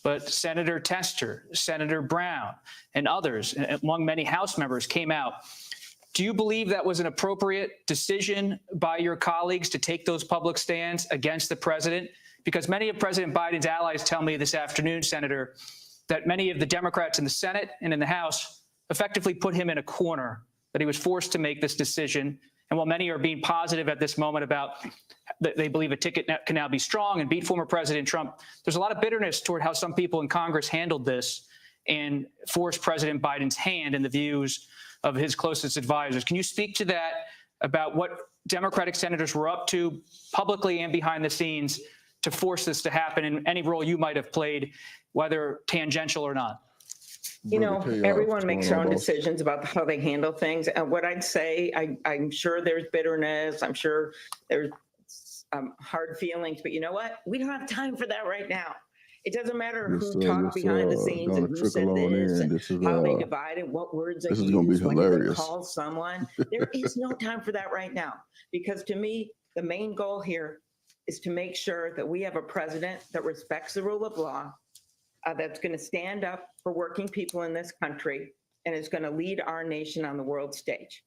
but Senator Tester, Senator Brown, and others, among many House members, came out. Do you believe that was an appropriate decision by your colleagues to take those public stands against the president? Because many of President Biden's allies tell me this afternoon, Senator, that many of the Democrats in the Senate and in the House effectively put him in a corner, that he was forced to make this decision. And while many are being positive at this moment about that they believe a ticket can now be strong and beat former President Trump, there's a lot of bitterness toward how some people in Congress handled this and forced President Biden's hand in the views of his closest advisors. Can you speak to that, about what Democratic senators were up to publicly and behind the scenes to force this to happen, and any role you might have played, whether tangential or not? You know, everyone makes their own decisions about how they handle things. And what I'd say, I'm sure there's bitterness. I'm sure there's hard feelings. But you know what? We don't have time for that right now. It doesn't matter who talked behind the scenes and who said this and how they divided, what words they used, when they call someone. There is no time for that right now. Because to me, the main goal here is to make sure that we have a president that respects the rule of law, that's going to stand up for working people in this country, and is going to lead our nation on the world stage.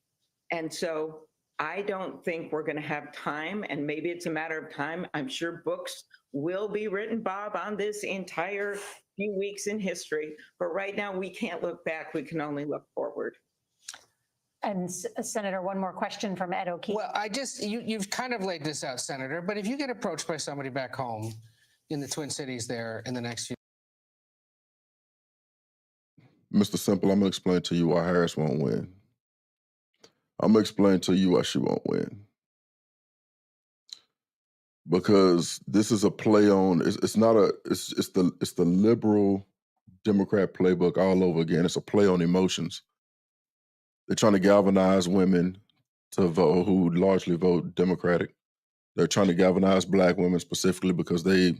And so I don't think we're going to have time, and maybe it's a matter of time. I'm sure books will be written, Bob, on this entire few weeks in history. But right now, we can't look back. We can only look forward. And Senator, one more question from Ed O'Keefe. Well, you've kind of laid this out, Senator, but if you get approached by somebody back home in the Twin Cities there in the next few. Mr. Simple, I'm going to explain to you why Harris won't win. I'm going to explain to you why she won't win. Because this is a play on, it's the liberal Democrat playbook all over again. It's a play on emotions. They're trying to galvanize women to vote who largely vote Democratic. They're trying to galvanize black women specifically because they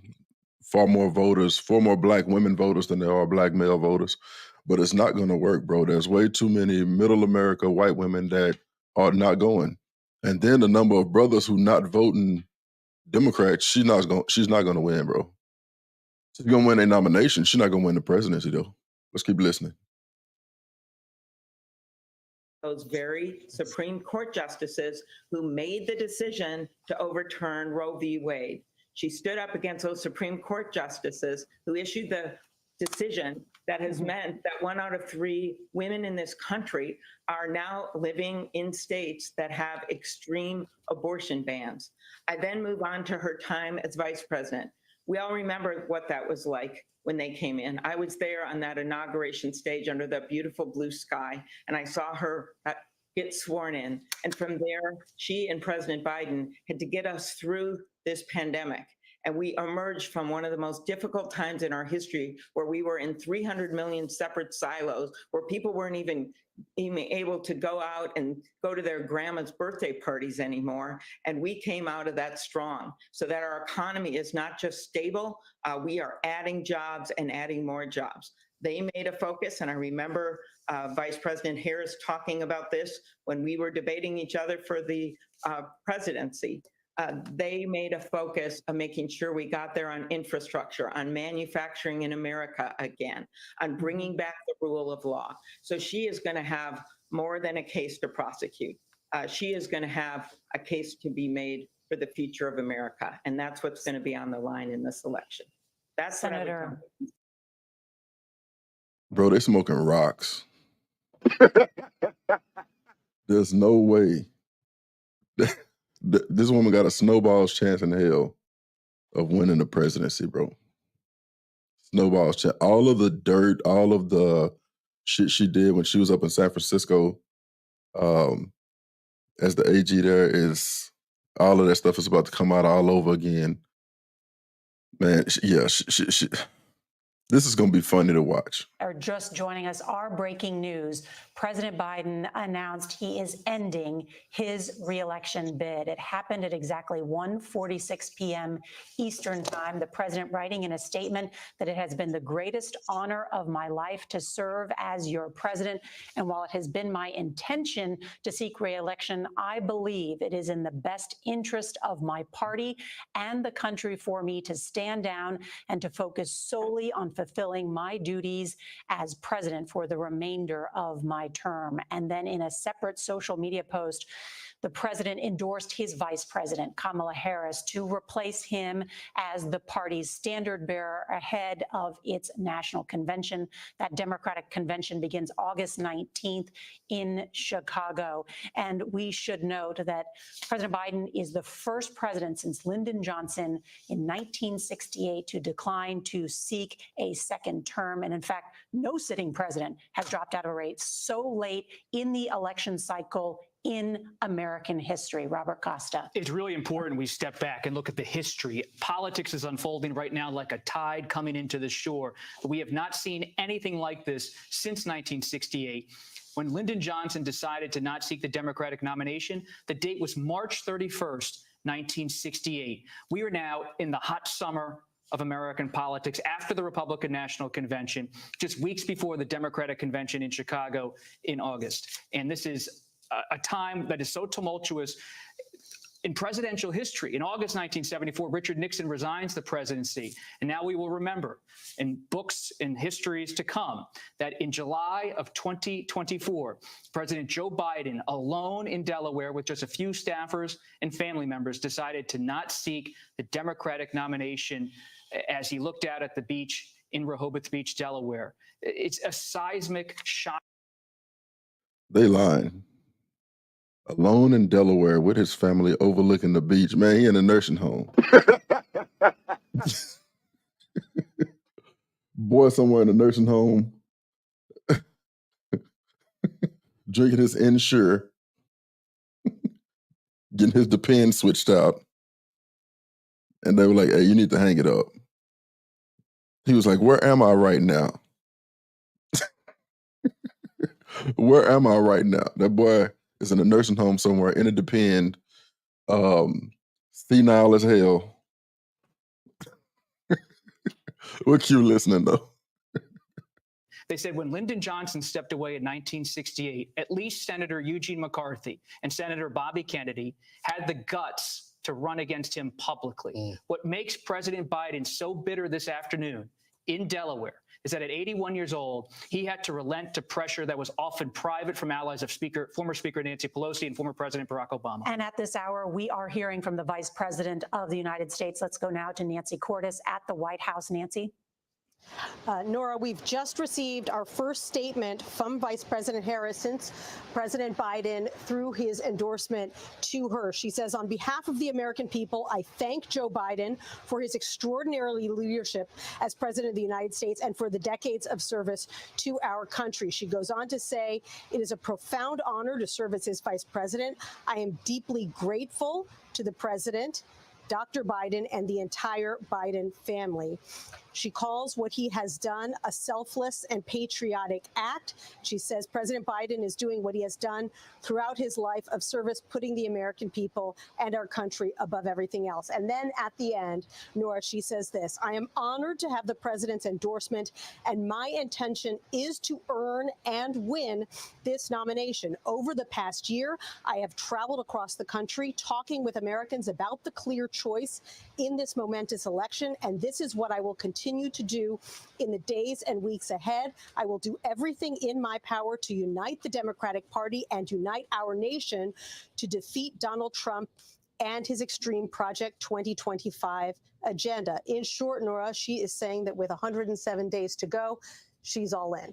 far more black women voters than there are black male voters. But it's not going to work, bro. There's way too many middle America white women that are not going. And then the number of brothers who not voting Democrat, she's not going to win, bro. She's going to win a nomination. She's not going to win the presidency, though. Let's keep listening. Those very Supreme Court justices who made the decision to overturn Roe v. Wade. She stood up against those Supreme Court justices who issued the decision that has meant that 1 out of 3 women in this country are now living in states that have extreme abortion bans. I then move on to her time as vice president. We all remember what that was like when they came in. I was there on that inauguration stage under the beautiful blue sky, and I saw her get sworn in. And from there, she and President Biden had to get us through this pandemic. And we emerged from one of the most difficult times in our history, where we were in 300 million separate silos, where people weren't even able to go out and go to their grandma's birthday parties anymore. And we came out of that strong, so that our economy is not just stable, we are adding jobs and adding more jobs. They made a focus, and I remember Vice President Harris talking about this when we were debating each other for the presidency. They made a focus of making sure we got there on infrastructure, on manufacturing in America again, on bringing back the rule of law. So she is going to have more than a case to prosecute. She is going to have a case to be made for the future of America. And that's what's going to be on the line in this election. That's Senator. Bro, they smoking rocks. There's no way. This woman got a snowball's chance in hell of winning the presidency, bro. Snowball's chance. All of the dirt, all of the shit she did when she was up in San Francisco as the AG there, is all of that stuff is about to come out all over again. Man, this is going to be funny to watch. Are just joining us, our breaking news. President Biden announced he is ending his re-election bid. It happened at exactly 1:46 p.m. Eastern time. The president writing in a statement that it has been the greatest honor of my life to serve as your president. And while it has been my intention to seek re-election, I believe it is in the best interest of my party and the country for me to stand down and to focus solely on fulfilling my duties as president for the remainder of my term. And then in a separate social media post, the president endorsed his vice president, Kamala Harris, to replace him as the party's standard bearer ahead of its national convention. That Democratic convention begins August 19th in Chicago. And we should note that President Biden is the first president since Lyndon Johnson in 1968 to decline to seek a second term. And in fact, no sitting president has dropped out of a race so late in the election cycle in American history. Robert Costa. It's really important we step back and look at the history. Politics is unfolding right now like a tide coming into the shore. We have not seen anything like this since 1968. When Lyndon Johnson decided to not seek the Democratic nomination, the date was March 31st, 1968. We are now in the hot summer of American politics after the Republican National Convention, just weeks before the Democratic Convention in Chicago in August. And this is a time that is so tumultuous in presidential history. In August 1974, Richard Nixon resigns the presidency. And now we will remember in books and histories to come that in July of 2024, President Joe Biden, alone in Delaware with just a few staffers and family members, decided to not seek the Democratic nomination as he looked out at the beach in Rehoboth Beach, Delaware. It's a seismic shock. They lying. Alone in Delaware with his family overlooking the beach. Man, he in a nursing home. Boy somewhere in a nursing home drinking his Ensure, getting his Depend switched out. And they were like, hey, you need to hang it up. He was like, where am I right now? Where am I right now? That boy is in a nursing home somewhere in a Depend, senile as hell. We're cute listening though. They said when Lyndon Johnson stepped away in 1968, at least Senator Eugene McCarthy and Senator Bobby Kennedy had the guts to run against him publicly. What makes President Biden so bitter this afternoon in Delaware is that at 81 years old, he had to relent to pressure that was often private from allies of former Speaker Nancy Pelosi and former President Barack Obama. And at this hour, we are hearing from the Vice President of the United States. Let's go now to Nancy Cordes at the White House. Nancy. Nora, we've just received our first statement from Vice President Harris since President Biden threw his endorsement to her. She says, on behalf of the American people, I thank Joe Biden for his extraordinary leadership as President of the United States and for the decades of service to our country. She goes on to say, it is a profound honor to serve as his vice president. I am deeply grateful to the president, Dr. Biden, and the entire Biden family. She calls what he has done a selfless and patriotic act. She says President Biden is doing what he has done throughout his life of service, putting the American people and our country above everything else. And then at the end, Nora, she says this, I am honored to have the president's endorsement, and my intention is to earn and win this nomination. Over the past year, I have traveled across the country talking with Americans about the clear choice in this momentous election, and this is what I will continue to do in the days and weeks ahead. I will do everything in my power to unite the Democratic Party and unite our nation to defeat Donald Trump and his extreme Project 2025 agenda. In short, Nora, she is saying that with 107 days to go, she's all in.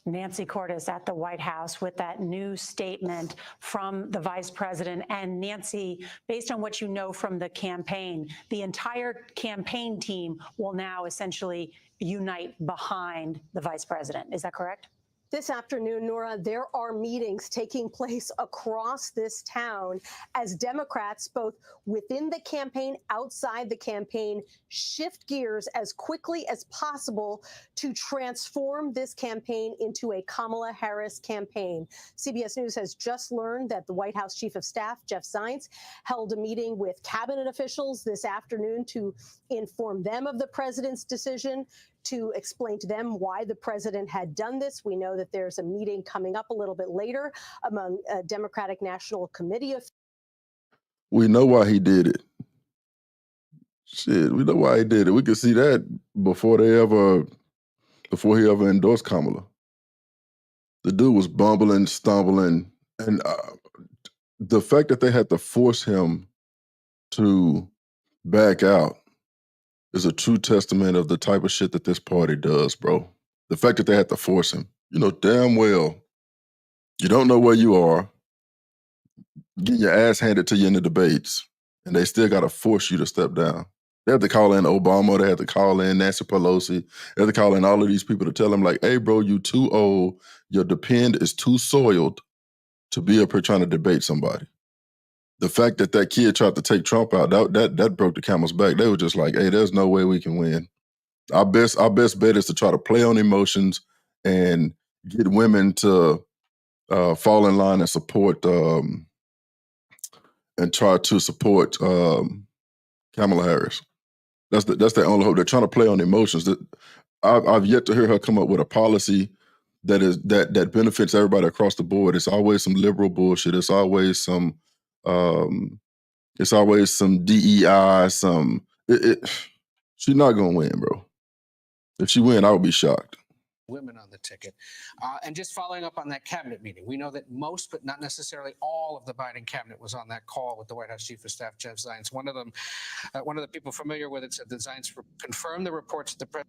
Nancy Cordes at the White House with that new statement from the vice president. And Nancy, based on what you know from the campaign, the entire campaign team will now essentially unite behind the vice president. Is that correct? This afternoon, Nora, there are meetings taking place across this town as Democrats, both within the campaign, outside the campaign, shift gears as quickly as possible to transform this campaign into a Kamala Harris campaign. CBS News has just learned that the White House Chief of Staff, Jeff Zients, held a meeting with cabinet officials this afternoon to inform them of the president's decision, to explain to them why the president had done this. We know that there's a meeting coming up a little bit later among Democratic National Committee. We know why he did it. Shit, we know why he did it. We could see that before he ever endorsed Kamala. The dude was bumbling, stumbling, and the fact that they had to force him to back out is a true testament of the type of shit that this party does, bro. The fact that they had to force him, you know damn well you don't know where you are, getting your ass handed to you in the debates, and they still got to force you to step down. They had to call in Obama. They had to call in Nancy Pelosi. They had to call in all of these people to tell them, like, hey, bro, you too old. Your depend is too soiled to be up here trying to debate somebody. The fact that that kid tried to take Trump out, that broke the camel's back. They were just like, hey, there's no way we can win. Our best bet is to try to play on emotions and get women to fall in line and support and try to support Kamala Harris. That's the only hope. They're trying to play on emotions. That I've yet to hear her come up with a policy that benefits everybody across the board. It's always some liberal bullshit. It's always some DEI. She's not gonna win, bro. If she win, I would be shocked. Women on the ticket. And just following up on that cabinet meeting, we know that most, but not necessarily all, of the Biden cabinet was on that call with the White House Chief of Staff, Jeff Zients. One of the people familiar with it said that Zients confirmed the reports that the president.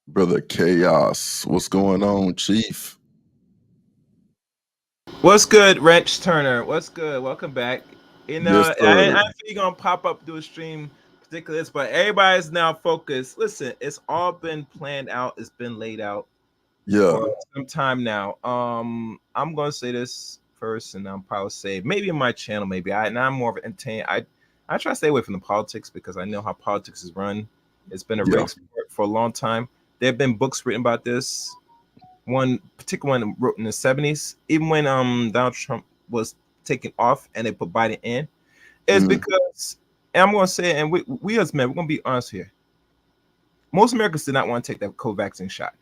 Brother Chaos, what's going on, Chief? What's good, Wrench Turner? What's good? Welcome back. You know, Yes, sir. I feel you're gonna pop up, do a stream, particulars, but everybody's now focused. Listen, it's all been planned out. It's been laid out Yeah. for some time now. I'm gonna say this first, and I'm probably say maybe in my channel, maybe I'm more of an entertainer. I try to stay away from the politics because I know how politics is run. It's been a rigged sport for a long time. There have been books written about this. One particular one wrote in the 70s, even when Donald Trump was taken off and they put Biden in, is because, and I'm gonna say, and we as men, we're gonna be honest here. Most Americans did not want to take that COVID-vaccine shot,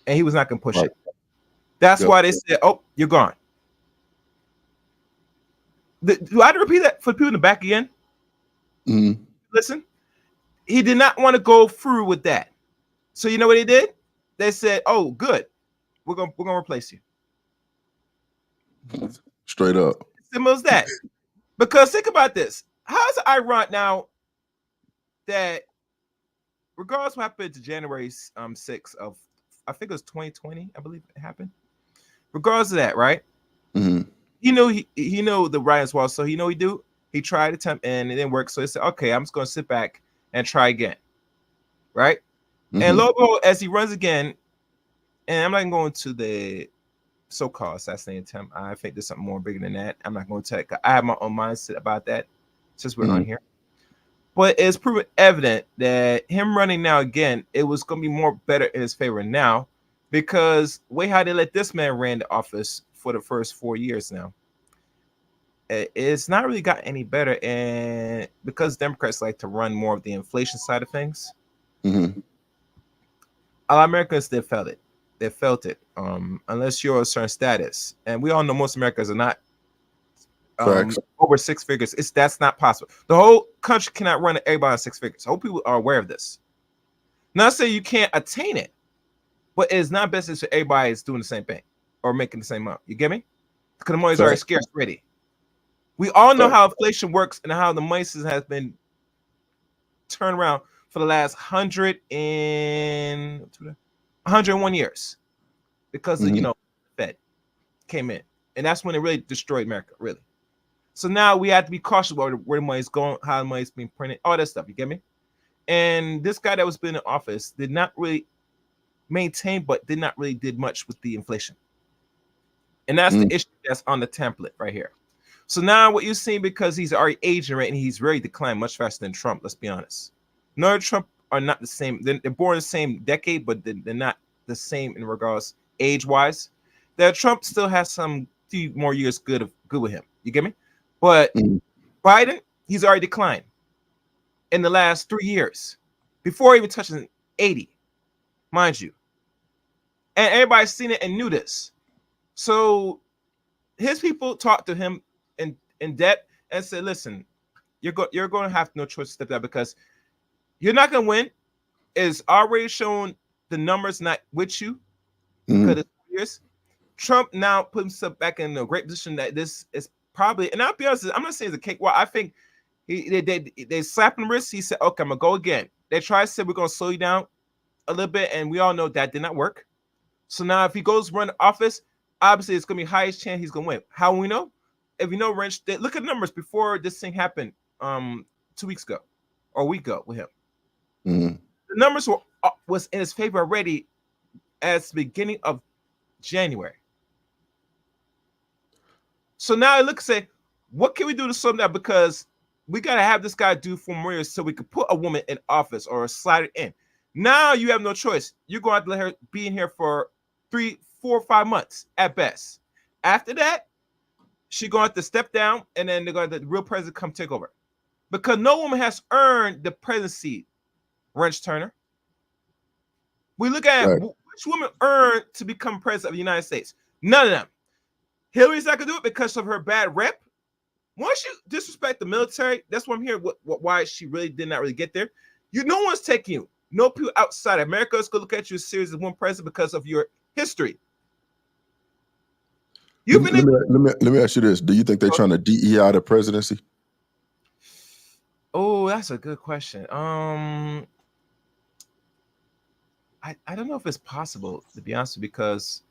and he was not gonna push it. That's why they said, "Oh, you're gone." Do I have to repeat that for people in the back again? Listen, he did not want to go through with that. So you know what he did? They said, "Oh, good, we're gonna replace you." Straight up. Simple as that. Because think about this. How is it ironic now that regardless what happened to January 6th of, I think it was 2020, I believe it happened. Regardless of that, right? He knew the riots well, so he do. He tried to attempt and it didn't work. So he said, okay, I'm just gonna sit back and try again. Right? And lo and behold, as he runs again, and I'm not going to the so-called assassination attempt. I think there's something more bigger than that. I'm not going to take. I have my own mindset about that since we're on here. But it's proven evident that him running now again, it was going to be more better in his favor now, because way how they let this man ran the office for the first 4 years now, it's not really got any better. And because Democrats like to run more of the inflation side of things, a lot of Americans, they felt it. They felt it. Unless you're a certain status, and we all know most Americans are not over six figures. That's not possible. The whole country cannot run everybody on six figures. I hope people are aware of this. Not say you can't attain it, but it's not best if everybody is doing the same thing or making the same amount. You get me? Because the money's already scarce already. We all know how inflation works and how the money has been turned around for the last 101 years, because of, Fed came in, and that's when it really destroyed America, really. So now we have to be cautious about where the money's going, how the money's being printed, all that stuff. You get me? And this guy that was been in office did not really maintain, but did not really did much with the inflation. And that's the issue that's on the template right here. So now what you're seeing, because he's already aging, right, and he's really declined much faster than Trump, let's be honest. Nor Trump are not the same. They're born in the same decade, but they're not the same in regards age-wise. That Trump still has some few more years good with him. You get me? But Biden, he's already declined in the last 3 years, before even touching 80, mind you. And everybody's seen it and knew this. So his people talked to him in depth and said, listen, you're going to have no choice to step down because you're not going to win. It's already shown the numbers not with you because it's years. Trump now put himself back in a great position that this is probably, and I'll be honest, I'm not saying it's a cakewalk. I think they slapped him wrist. He said, okay, I'm going to go again. They tried to say we're going to slow you down a little bit, and we all know that did not work. So now if he goes run office, obviously it's going to be highest chance he's going to win. How we know? If you know, Wrench, look at the numbers before this thing happened 2 weeks ago or a week ago with him. The numbers was in his favor already at the beginning of January. So now I look and say, what can we do to slow him down? Because we got to have this guy do 4 more years so we could put a woman in office or slide it in. Now you have no choice. You're going to have to let her be in here for 3, 4, 5 months at best. After that, she's going to have to step down, and then they're going to let the real president come take over. Because no woman has earned the presidency, Wrench Turner. We look at which woman earned to become president of the United States. None of them. Hillary's not going to do it because of her bad rep. Once you disrespect the military, that's what I'm hearing. Why she really did not really get there. No one's taking you. No people outside of America is going to look at you as serious as one president because of your history. Let me ask you this: do you think they're trying to DEI the presidency? Oh, that's a good question. I don't know if it's possible, to be honest, because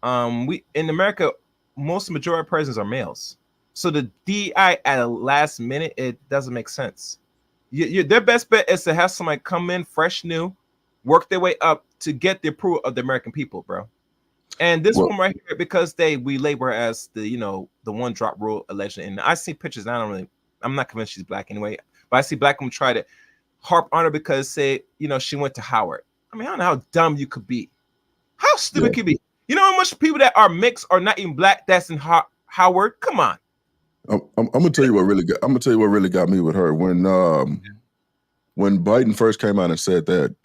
we in America, most majority presidents are males. So the DEI at a last minute, it doesn't make sense. Their best bet is to have somebody come in fresh, new, work their way up to get the approval of the American people, bro. And this one right here, because we label her as the one drop rule allegedly. And I see pictures. I'm not convinced she's black anyway. But I see black women try to harp on her because she went to Howard. I mean, I don't know how dumb you could be. How stupid could you be? You know how much people that are mixed are not even black that's in Howard? Come on. I'm gonna tell you what really got me with her when Biden first came out and said that.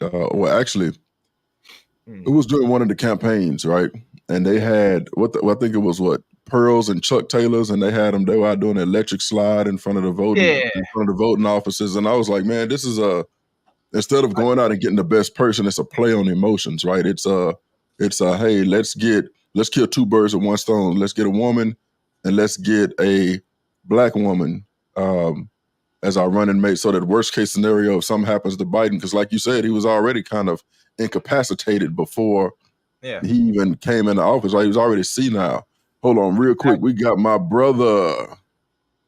It was during one of the campaigns, right? And they had I think it was Pearls and Chuck Taylors, and they were out doing an electric slide in front of the voting offices. And I was like, man, this is instead of going out and getting the best person, it's a play on emotions, right? It's hey, let's kill 2 birds with 1 stone. Let's get a woman and let's get a black woman as our running mate, so that worst case scenario, if something happens to Biden, because like you said, he was already kind of incapacitated before he even came into office. Right? He was already senile. Hold on, real quick. We got my brother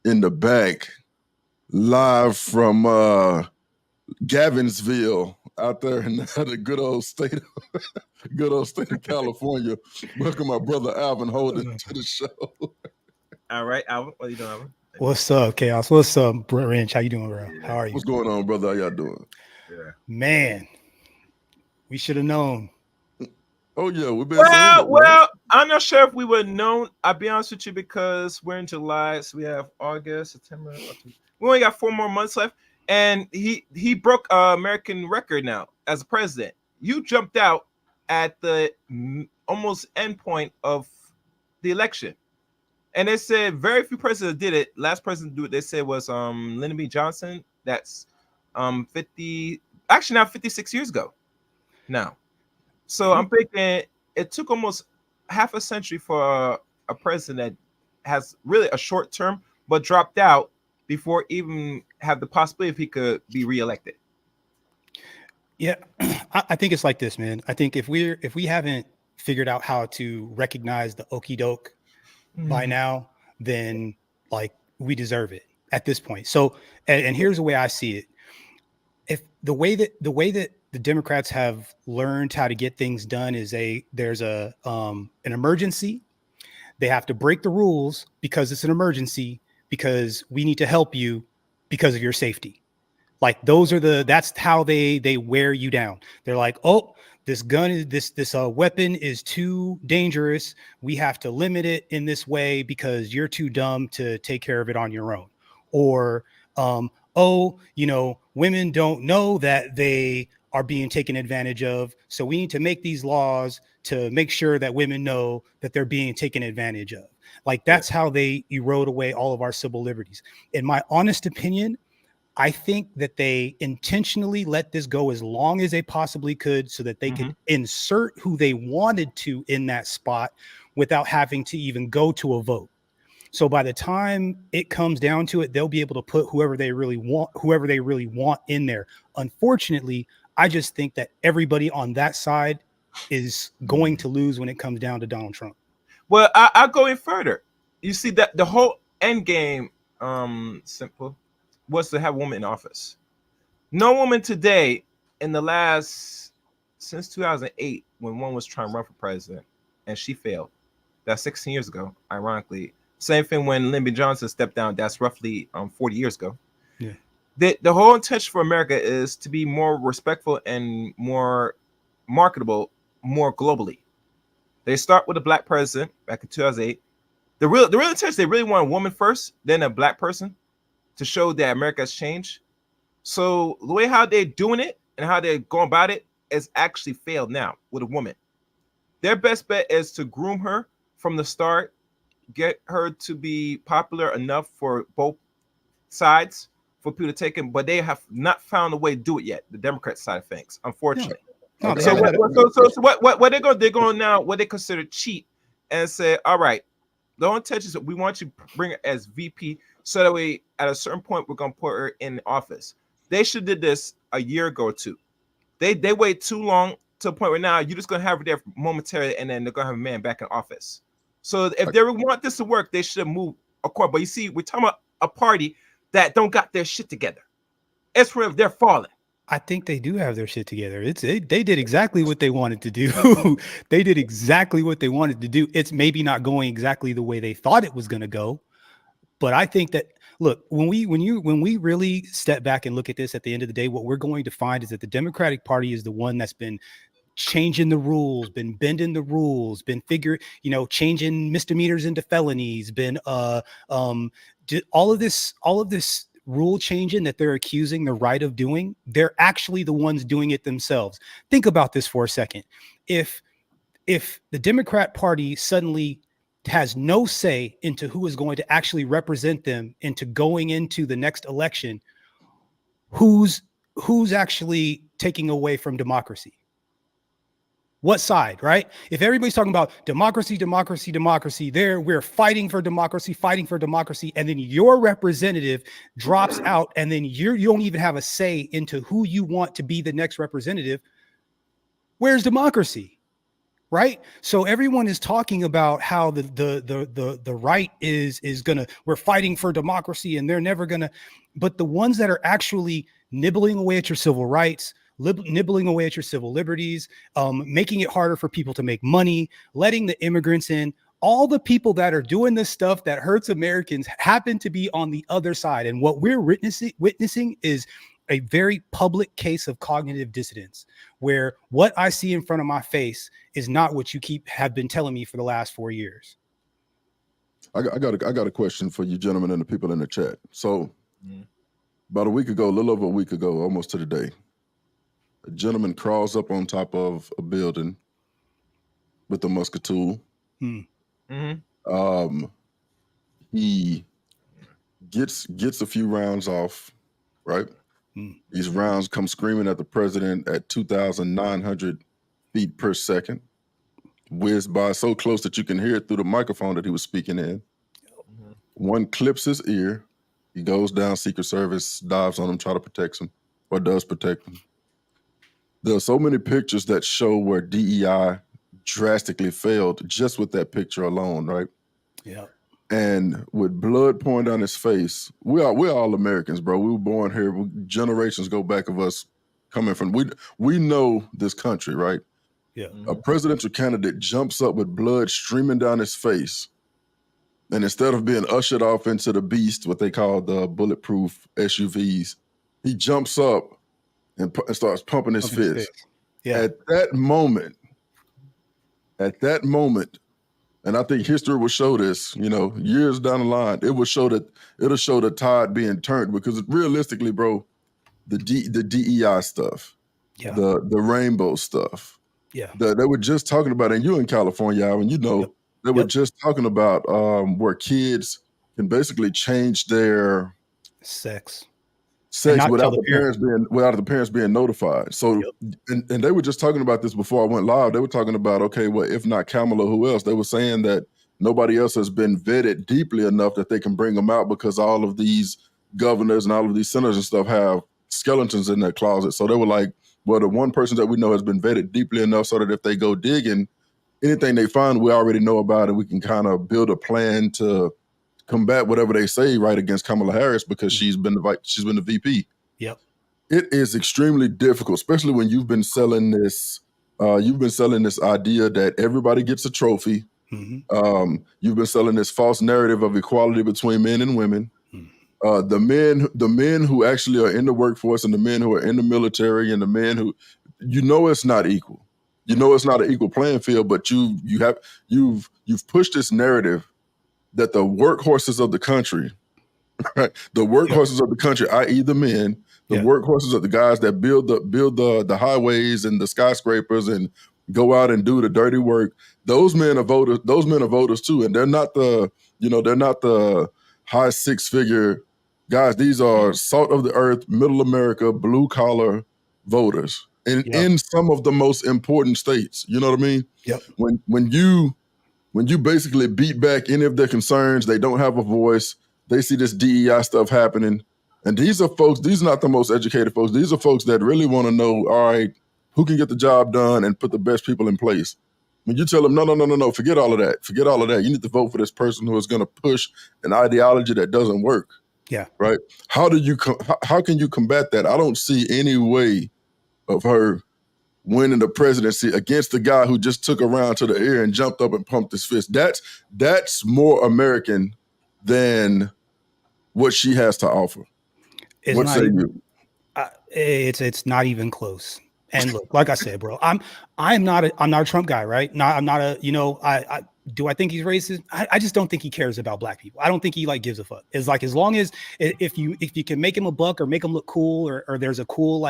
in the back, live from Gavinsville, out there in the good old state of California. Welcome my brother Alvin Holden to the show. All right, Alvin. What are you doing, Alvin? What's up, Chaos? What's up, Wrench? How you doing, bro? How are you? What's going on, brother? How y'all doing? Yeah. Man, we should have known. Oh yeah, we've been well, I'm not sure if we would have known. I'll be honest with you, because we're in July, so we have August, September. October. We only got 4 more months left, and he broke American record now as a president. You jumped out at the almost end point of the election. And they said very few presidents did it. Last president to do it, they said, was Lyndon B. Johnson. That's 56 years ago now. So I'm thinking it took almost half a century for a president that has really a short term, but dropped out before even have the possibility if he could be reelected. Yeah, I think it's like this, man. I think if we haven't figured out how to recognize the okie doke by now, then like we deserve it at this point. So, and here's the way I see it. If the way that the Democrats have learned how to get things done is there's an emergency. They have to break the rules because it's an emergency, because we need to help you because of your safety. Like that's how they wear you down. They're like, oh, this gun is this weapon is too dangerous. We have to limit it in this way because you're too dumb to take care of it on your own. Or, women don't know that they are being taken advantage of. So we need to make these laws to make sure that women know that they're being taken advantage of. Like that's how they erode away all of our civil liberties. In my honest opinion, I think that they intentionally let this go as long as they possibly could so that they could insert who they wanted to in that spot without having to even go to a vote. So by the time it comes down to it, they'll be able to put whoever they really want in there. Unfortunately, I just think that everybody on that side is going to lose when it comes down to Donald Trump. Well, I'll go in further. You see that the whole end game, simple, was to have a woman in office. No woman today in the last, since 2008, when one was trying to run for president and she failed. That's 16 years ago, ironically. Same thing when Lyndon Johnson stepped down. That's roughly 40 years ago. Yeah. The whole intention for America is to be more respectful and more marketable, more globally. They start with a black president back in 2008. The real intention, they really want a woman first, then a black person to show that America has changed. So the way how they're doing it and how they're going about it is actually failed now with a woman. Their best bet is to groom her from the start, get her to be popular enough for both sides for people to take him, but they have not found a way to do it yet. The Democrat side of things, unfortunately. No, So what they're going? They're going now what they consider cheat and say, all right, the only intention is we want you to bring her as VP, so that way at a certain point we're going to put her in office. They should have did this a year ago or two. They wait too long to the point where now you're just going to have her there momentarily, and then they're going to have a man back in office. So if they want this to work, they should have moved accordingly. But you see, we're talking about a party that don't got their shit together. It's where they're falling. I think they do have their shit together. They did exactly what they wanted to do. They did exactly what they wanted to do. It's maybe not going exactly the way they thought it was going to go, but I think that look, when we really step back and look at this at the end of the day, what we're going to find is that the Democratic Party is the one that's been changing the rules, been bending the rules, been changing misdemeanors into felonies, been all of this rule changing that they're accusing the right of doing. They're actually the ones doing it themselves. Think about this for a second. If the Democrat Party suddenly has no say into who is going to actually represent them into going into the next election, who's actually taking away from democracy? What side, right? If everybody's talking about democracy, we're fighting for democracy, and then your representative drops out, and then you don't even have a say into who you want to be the next representative, where's democracy? Right? So everyone is talking about how the right is gonna, we're fighting for democracy and they're never gonna, but the ones that are actually nibbling away at your civil rights, nibbling away at your civil liberties, making it harder for people to make money, letting the immigrants in, all the people that are doing this stuff that hurts Americans happen to be on the other side. And what we're witnessing is a very public case of cognitive dissonance, where what I see in front of my face is not what you have been telling me for the last 4 years. I got a question for you gentlemen and the people in the chat. So about a week ago, a little over a week ago, almost to the day, a gentleman crawls up on top of a building with a musket tool. He gets a few rounds off, right? These rounds come screaming at the president at 2,900 feet per second, whizzed by so close that you can hear it through the microphone that he was speaking in. One clips his ear. He goes down, Secret Service dives on him, try to protect him, or does protect him. There are so many pictures that show where DEI drastically failed just with that picture alone, right? Yeah. And with blood pouring down his face, we're all Americans, bro. We were born here. Generations go back of us coming from. We know this country, right? Yeah. A presidential candidate jumps up with blood streaming down his face, and instead of being ushered off into the beast, what they call the bulletproof SUVs, he jumps up and starts pumping his fist. Yeah. At that moment, and I think history will show this, years down the line, it'll show the tide being turned, because realistically, bro, the DEI stuff, the rainbow stuff, yeah, they were just talking about, and you in California, and They were Yep. just talking about where kids can basically change their Sex. And sex not tell without the the parent. parents being notified. So, Yep. and they were just talking about this before I went live. They were talking about, okay, well, if not Kamala, who else? They were saying that nobody else has been vetted deeply enough that they can bring them out because all of these governors and all of these senators and stuff have skeletons in their closet. So they were like, well, the one person that we know has been vetted deeply enough so that if they go digging, anything they find, we already know about it. We can kind of build a plan to combat whatever they say right against Kamala Harris because she's been the VP. Yep. It is extremely difficult, especially when you've been selling this. You've been selling this idea that everybody gets a trophy. Hmm. You've been selling this false narrative of equality between men and women. Hmm. The men who actually are in the workforce and the men who are in the military and the men who, it's not equal. It's not an equal playing field. But you've pushed this narrative that the workhorses of the country, right? The workhorses of the country, i.e., the men, the Yeah. workhorses of the guys that build the highways and the skyscrapers and go out and do the dirty work. Those men are voters. Those men are voters too, and they're not the high six-figure guys. These are salt of the earth, middle America, blue collar voters, and Yep. in some of the most important states. You know what I mean? Yep. When you basically beat back any of their concerns, they don't have a voice. They see this DEI stuff happening. And these are not the most educated folks. These are folks that really want to know, all right, who can get the job done and put the best people in place. When you tell them, no, forget all of that. Forget all of that. You need to vote for this person who is going to push an ideology that doesn't work. Yeah. Right? How can you combat that? I don't see any way of her winning the presidency against the guy who just took a round to the air and jumped up and pumped his fist. That's more American than what she has to offer. It's What not say even, you? it's not even close. And look, like I said, bro, I'm not a Trump guy, right? I'm not a, I do I think he's racist? I just don't think he cares about black people. I don't think he gives a fuck. It's like, as long as if you can make him a buck or make him look cool or there's a cool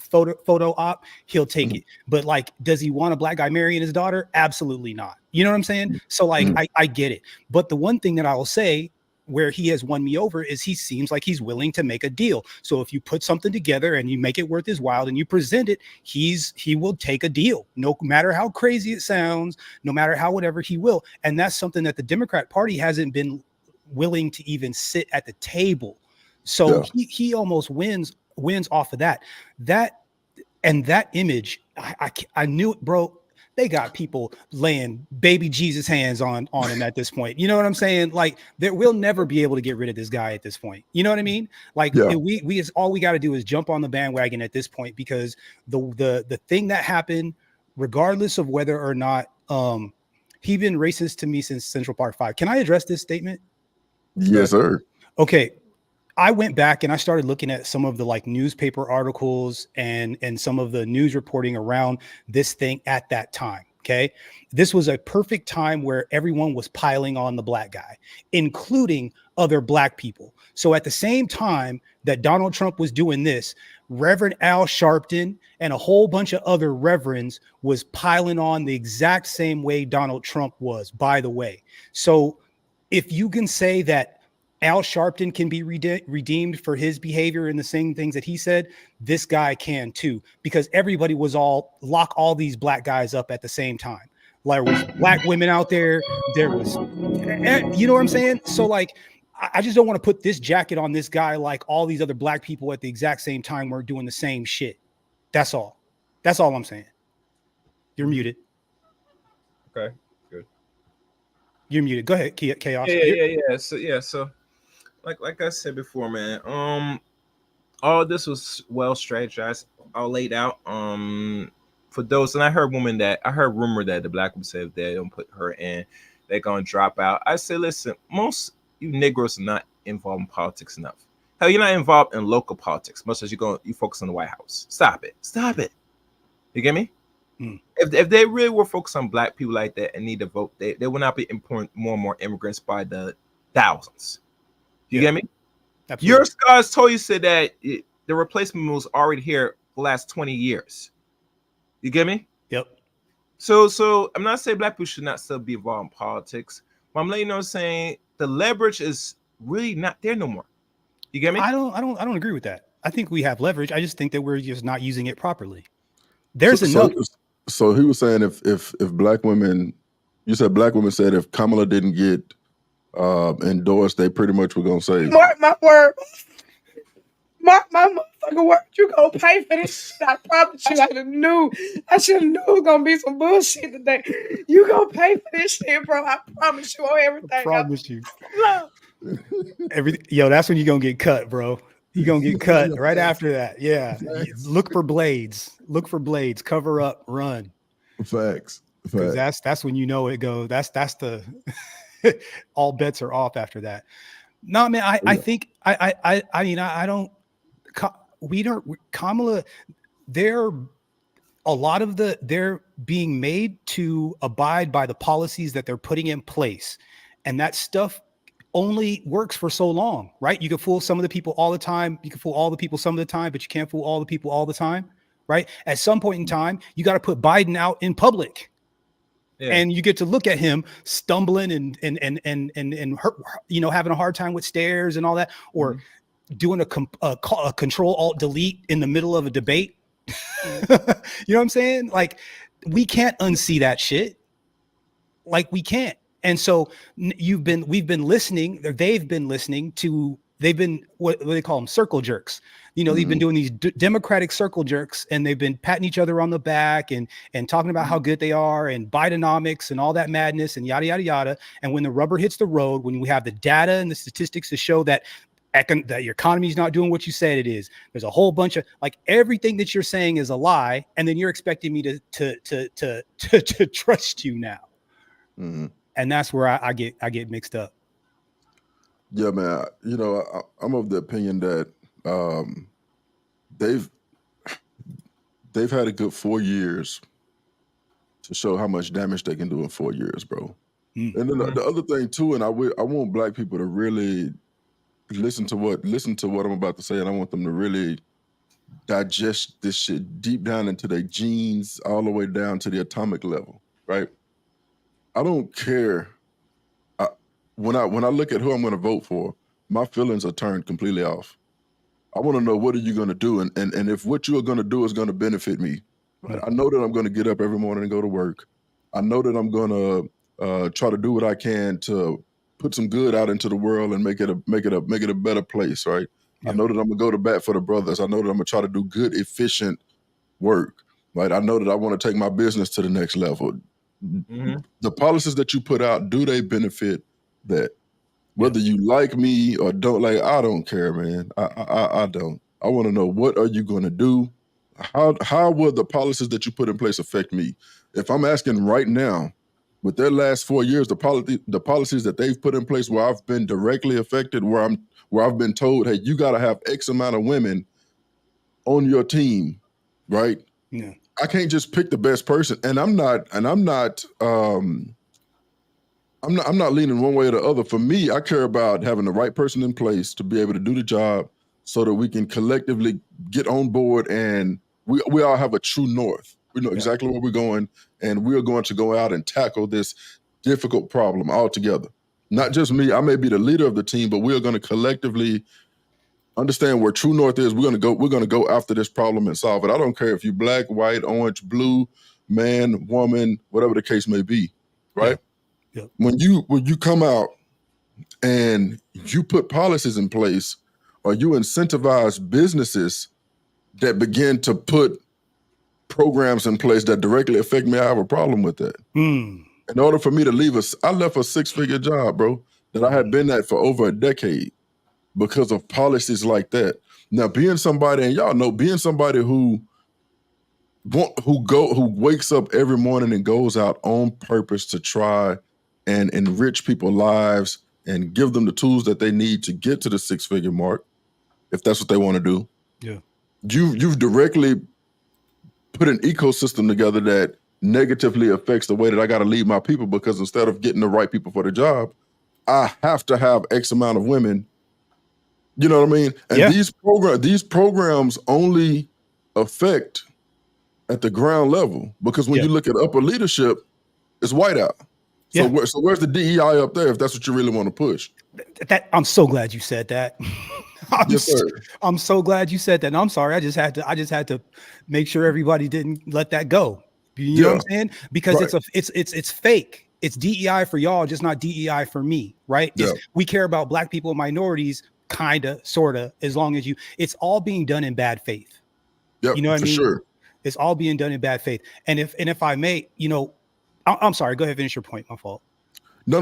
photo op, he'll take it. But does he want a black guy marrying his daughter? Absolutely not. You know what I'm saying? So I get it. But the one thing that I will say where he has won me over is he seems like he's willing to make a deal. So if you put something together and you make it worth his while and you present it, he will take a deal, no matter how crazy it sounds, no matter how whatever, he will. And that's something that the Democrat Party hasn't been willing to even sit at the table. So he almost wins off of that. And that image, I knew it, bro. They got people laying baby Jesus hands on him at this point. You know what I'm saying? We'll never be able to get rid of this guy at this point. You know what I mean? All we got to do is jump on the bandwagon at this point, because the thing that happened, regardless of whether or not he been racist to me since Central Park 5. Can I address this statement? Yes, sir. Okay. I went back and I started looking at some of the newspaper articles and some of the news reporting around this thing at that time. Okay. This was a perfect time where everyone was piling on the black guy, including other black people. So at the same time that Donald Trump was doing this, Reverend Al Sharpton and a whole bunch of other reverends was piling on the exact same way Donald Trump was, by the way. So if you can say that Al Sharpton can be redeemed for his behavior and the same things that he said, this guy can too, because everybody was lock all these black guys up at the same time. There was black women out there. There was, you know what I'm saying? So I just don't want to put this jacket on this guy like all these other black people at the exact same time were doing the same shit. That's all. That's all I'm saying. You're muted. Okay, good. You're muted. Go ahead, Chaos. Yeah. So like I said before, man, all this was well strategized, all laid out. For those, and I heard rumor that the black woman said if they don't put her in, they're gonna drop out. I say, listen, most you Negroes are not involved in politics enough. Hell, you're not involved in local politics, much as you focus on the White House. Stop it. You get me? If they really were focused on black people like that and need to vote, they would not be importing more and more immigrants by the thousands. You get me? Absolutely. Your scholars told you said that the replacement was already here the last 20 years. You get me? Yep. So I'm not saying black people should not still be involved in politics, but I'm letting you know, saying the leverage is really not there no more. You get me? I don't agree with that. I think we have leverage. I just think that we're just not using it properly. So, There's enough. so he was saying if black women, you said black women said if Kamala didn't get endorsed, they pretty much were gonna say, Mark my word. Mark my motherfucking word. You gonna pay for this shit. I promise you. I should have knew it was gonna be some bullshit today. You gonna pay for this shit, bro. I promise you on everything. I promise you. Look, Everything, yo, that's when you're gonna get cut, bro. You're gonna get cut right after that. Yeah. Look for blades. Look for blades. Cover up, run. facts. Because that's when you know it goes. That's the all bets are off after that. No, man, I think I mean I don't Kamala, they're being made to abide by the policies that they're putting in place. And that stuff only works for so long, right? You can fool some of the people all the time. You can fool all the people some of the time, but you can't fool all the people all the time, right? At some point in time, you got to put Biden out in public. Yeah. And you get to look at him stumbling and hurt, having a hard time with stairs and all that, or doing a control alt delete in the middle of a debate. You know what I'm saying? Like, we can't unsee that shit. Like, we can't. And so we've been listening, or they've been listening to, what do they call them? Circle jerks. They've been doing these Democratic circle jerks, and they've been patting each other on the back and talking about how good they are and Bidenomics and all that madness and yada, yada, yada. And when the rubber hits the road, when we have the data and the statistics to show that your economy is not doing what you said it is, there's a whole bunch of, like, everything that you're saying is a lie. And then you're expecting me to trust you now. Mm-hmm. And that's where I get mixed up. Yeah, man. I'm of the opinion that they've had a good 4 years to show how much damage they can do in 4 years, bro. Mm-hmm. And then the other thing too, and I want black people to really listen to what I'm about to say, and I want them to really digest this shit deep down into their genes, all the way down to the atomic level, right? I don't care. When I look at who I'm going to vote for, my feelings are turned completely off. I want to know, what are you going to do? And if what you are going to do is going to benefit me, right? I know that I'm going to get up every morning and go to work. I know that I'm going to try to do what I can to put some good out into the world and make it a better place, right? Yeah. I know that I'm going to go to bat for the brothers. I know that I'm going to try to do good, efficient work, right? I know that I want to take my business to the next level. Mm-hmm. The policies that you put out, do they benefit that? Whether you like me or don't, like, I don't care, man. I don't. I want to know, what are you going to do? How will the policies that you put in place affect me? If I'm asking right now, with their last 4 years, the policies that they've put in place where I've been directly affected, where I've been told, hey, you got to have X amount of women on your team, right? Yeah. I can't just pick the best person, and I'm not leaning one way or the other. For me, I care about having the right person in place to be able to do the job, so that we can collectively get on board, and we all have a true north. We know exactly where we're going, and we're going to go out and tackle this difficult problem all together. Not just me. I may be the leader of the team, but we are going to collectively understand where true north is. We're going to go after this problem and solve it. I don't care if you're black, white, orange, blue, man, woman, whatever the case may be, right? Yeah. When you come out and you put policies in place, or you incentivize businesses that begin to put programs in place that directly affect me, I have a problem with that. In order for me to leave I left a 6-figure job, bro, that I had been at for over a decade because of policies like that. Now, being somebody, and y'all know, being somebody who wakes up every morning and goes out on purpose to try and enrich people's lives and give them the tools that they need to get to the 6-figure mark, if that's what they want to do. Yeah. You've directly put an ecosystem together that negatively affects the way that I got to lead my people, because instead of getting the right people for the job, I have to have X amount of women. You know what I mean? And these programs only affect at the ground level, because when Yeah. you look at upper leadership, it's whiteout. So, Yeah. so where's the DEI up there if that's what you really want to push? That I'm so glad you said that. Yes, sir. I'm so glad you said that. And I'm sorry. I just had to make sure everybody didn't let that go. You know what I'm saying? Because Right. it's fake. It's DEI for y'all, just not DEI for me, right? Yeah. We care about black people and minorities, kinda, sorta, as long as it's all being done in bad faith. Yep, You know what I for mean? sure. It's all being done in bad faith. And if I may, I'm sorry. Go ahead, finish your point. My fault. No.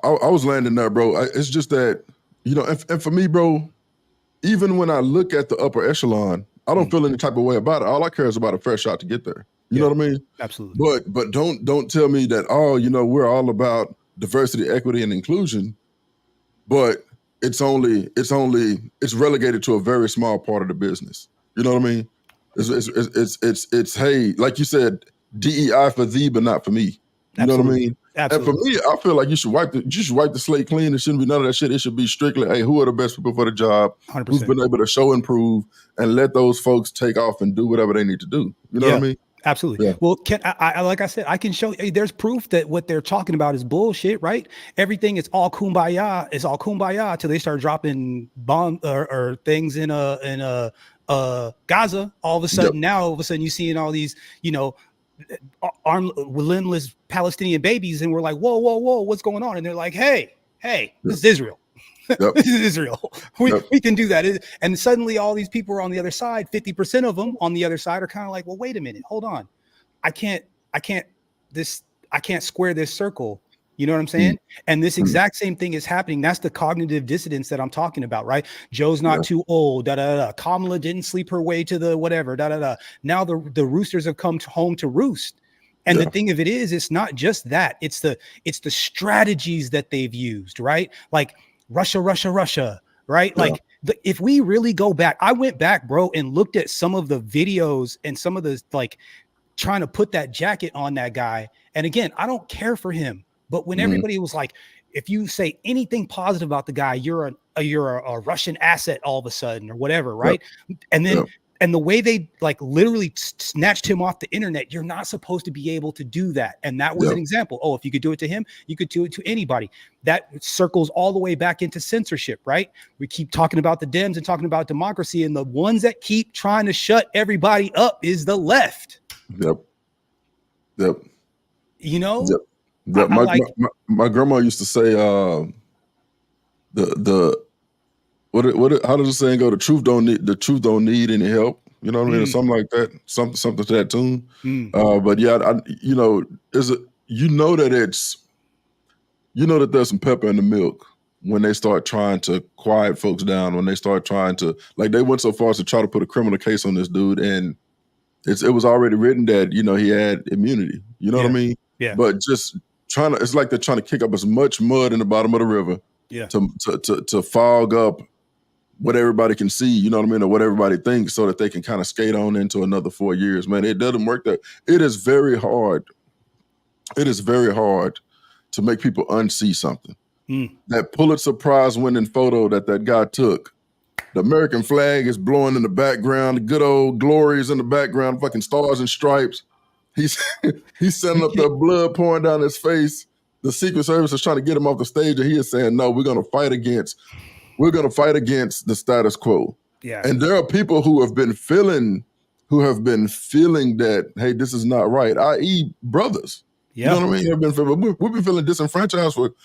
I was landing there, bro. It's just that, and for me, bro, even when I look at the upper echelon, I don't feel any type of way about it. All I care is about a fair shot to get there. You know what I mean? Absolutely. But don't tell me that, we're all about diversity, equity, and inclusion, but it's relegated to a very small part of the business. You know what I mean? It's hey, like you said, DEI for thee, but not for me. You know what I mean? Absolutely. And for me, I feel like you should wipe the slate clean. It shouldn't be none of that shit. It should be strictly, hey, who are the best people for the job? 100%. Who's been able to show and prove, and let those folks take off and do whatever they need to do. You know what I mean? Absolutely. Yeah. Well, like I said, I can show you. There's proof that what they're talking about is bullshit, right? Everything is all kumbaya. It's all kumbaya till they start dropping bomb or things in Gaza. All of a sudden, you're seeing all these, relentless Palestinian babies, and we're like, whoa, what's going on? And they're like, hey, this is Israel. Yep. This is Israel. We can do that. And suddenly all these people are on the other side. 50% of them on the other side are kind of like, well, wait a minute, hold on. I can't square this circle. You know what I'm saying? And this exact same thing is happening. That's the cognitive dissonance that I'm talking about, right? Joe's not too old. Kamala didn't sleep her way to the whatever. Now the roosters have come home to roost. And the thing of it is, it's not just that. It's the strategies that they've used, right? Like Russia, right? Like if we really go back, I went back, bro, and looked at some of the videos and some of the trying to put that jacket on that guy. And again, I don't care for him, but when everybody was like, if you say anything positive about the guy, you're a Russian asset all of a sudden or whatever, right? And then and the way they literally snatched him off the internet, you're not supposed to be able to do that. And that was an example. Oh, if you could do it to him, you could do it to anybody. That circles all the way back into censorship, right? We keep talking about the Dems and talking about democracy, and the ones that keep trying to shut everybody up is the left. Yep. You know? Yep. My grandma used to say, how does the saying go? The truth don't need any help. You know what I mean? Or something like that. Something to that tune. But yeah, that there's some pepper in the milk when they start trying to quiet folks down, when they start trying to, they went so far as to try to put a criminal case on this dude, and it was already written that, he had immunity. You know what I mean? Yeah. But just it's like they're trying to kick up as much mud in the bottom of the river to fog up what everybody can see, you know what I mean, or what everybody thinks, so that they can kind of skate on into another 4 years. Man, it doesn't work that. It is very hard. It is very hard to make people unsee something. That Pulitzer Prize winning photo that guy took, the American flag is blowing in the background, the good old glory is in the background, fucking stars and stripes. He's sending up the blood pouring down his face. The Secret Service is trying to get him off the stage, and he is saying, no, we're going to fight against the status quo. Yeah. And there are people who have been feeling that, hey, this is not right, i.e. brothers. You know what I mean? We've been feeling disenfranchised for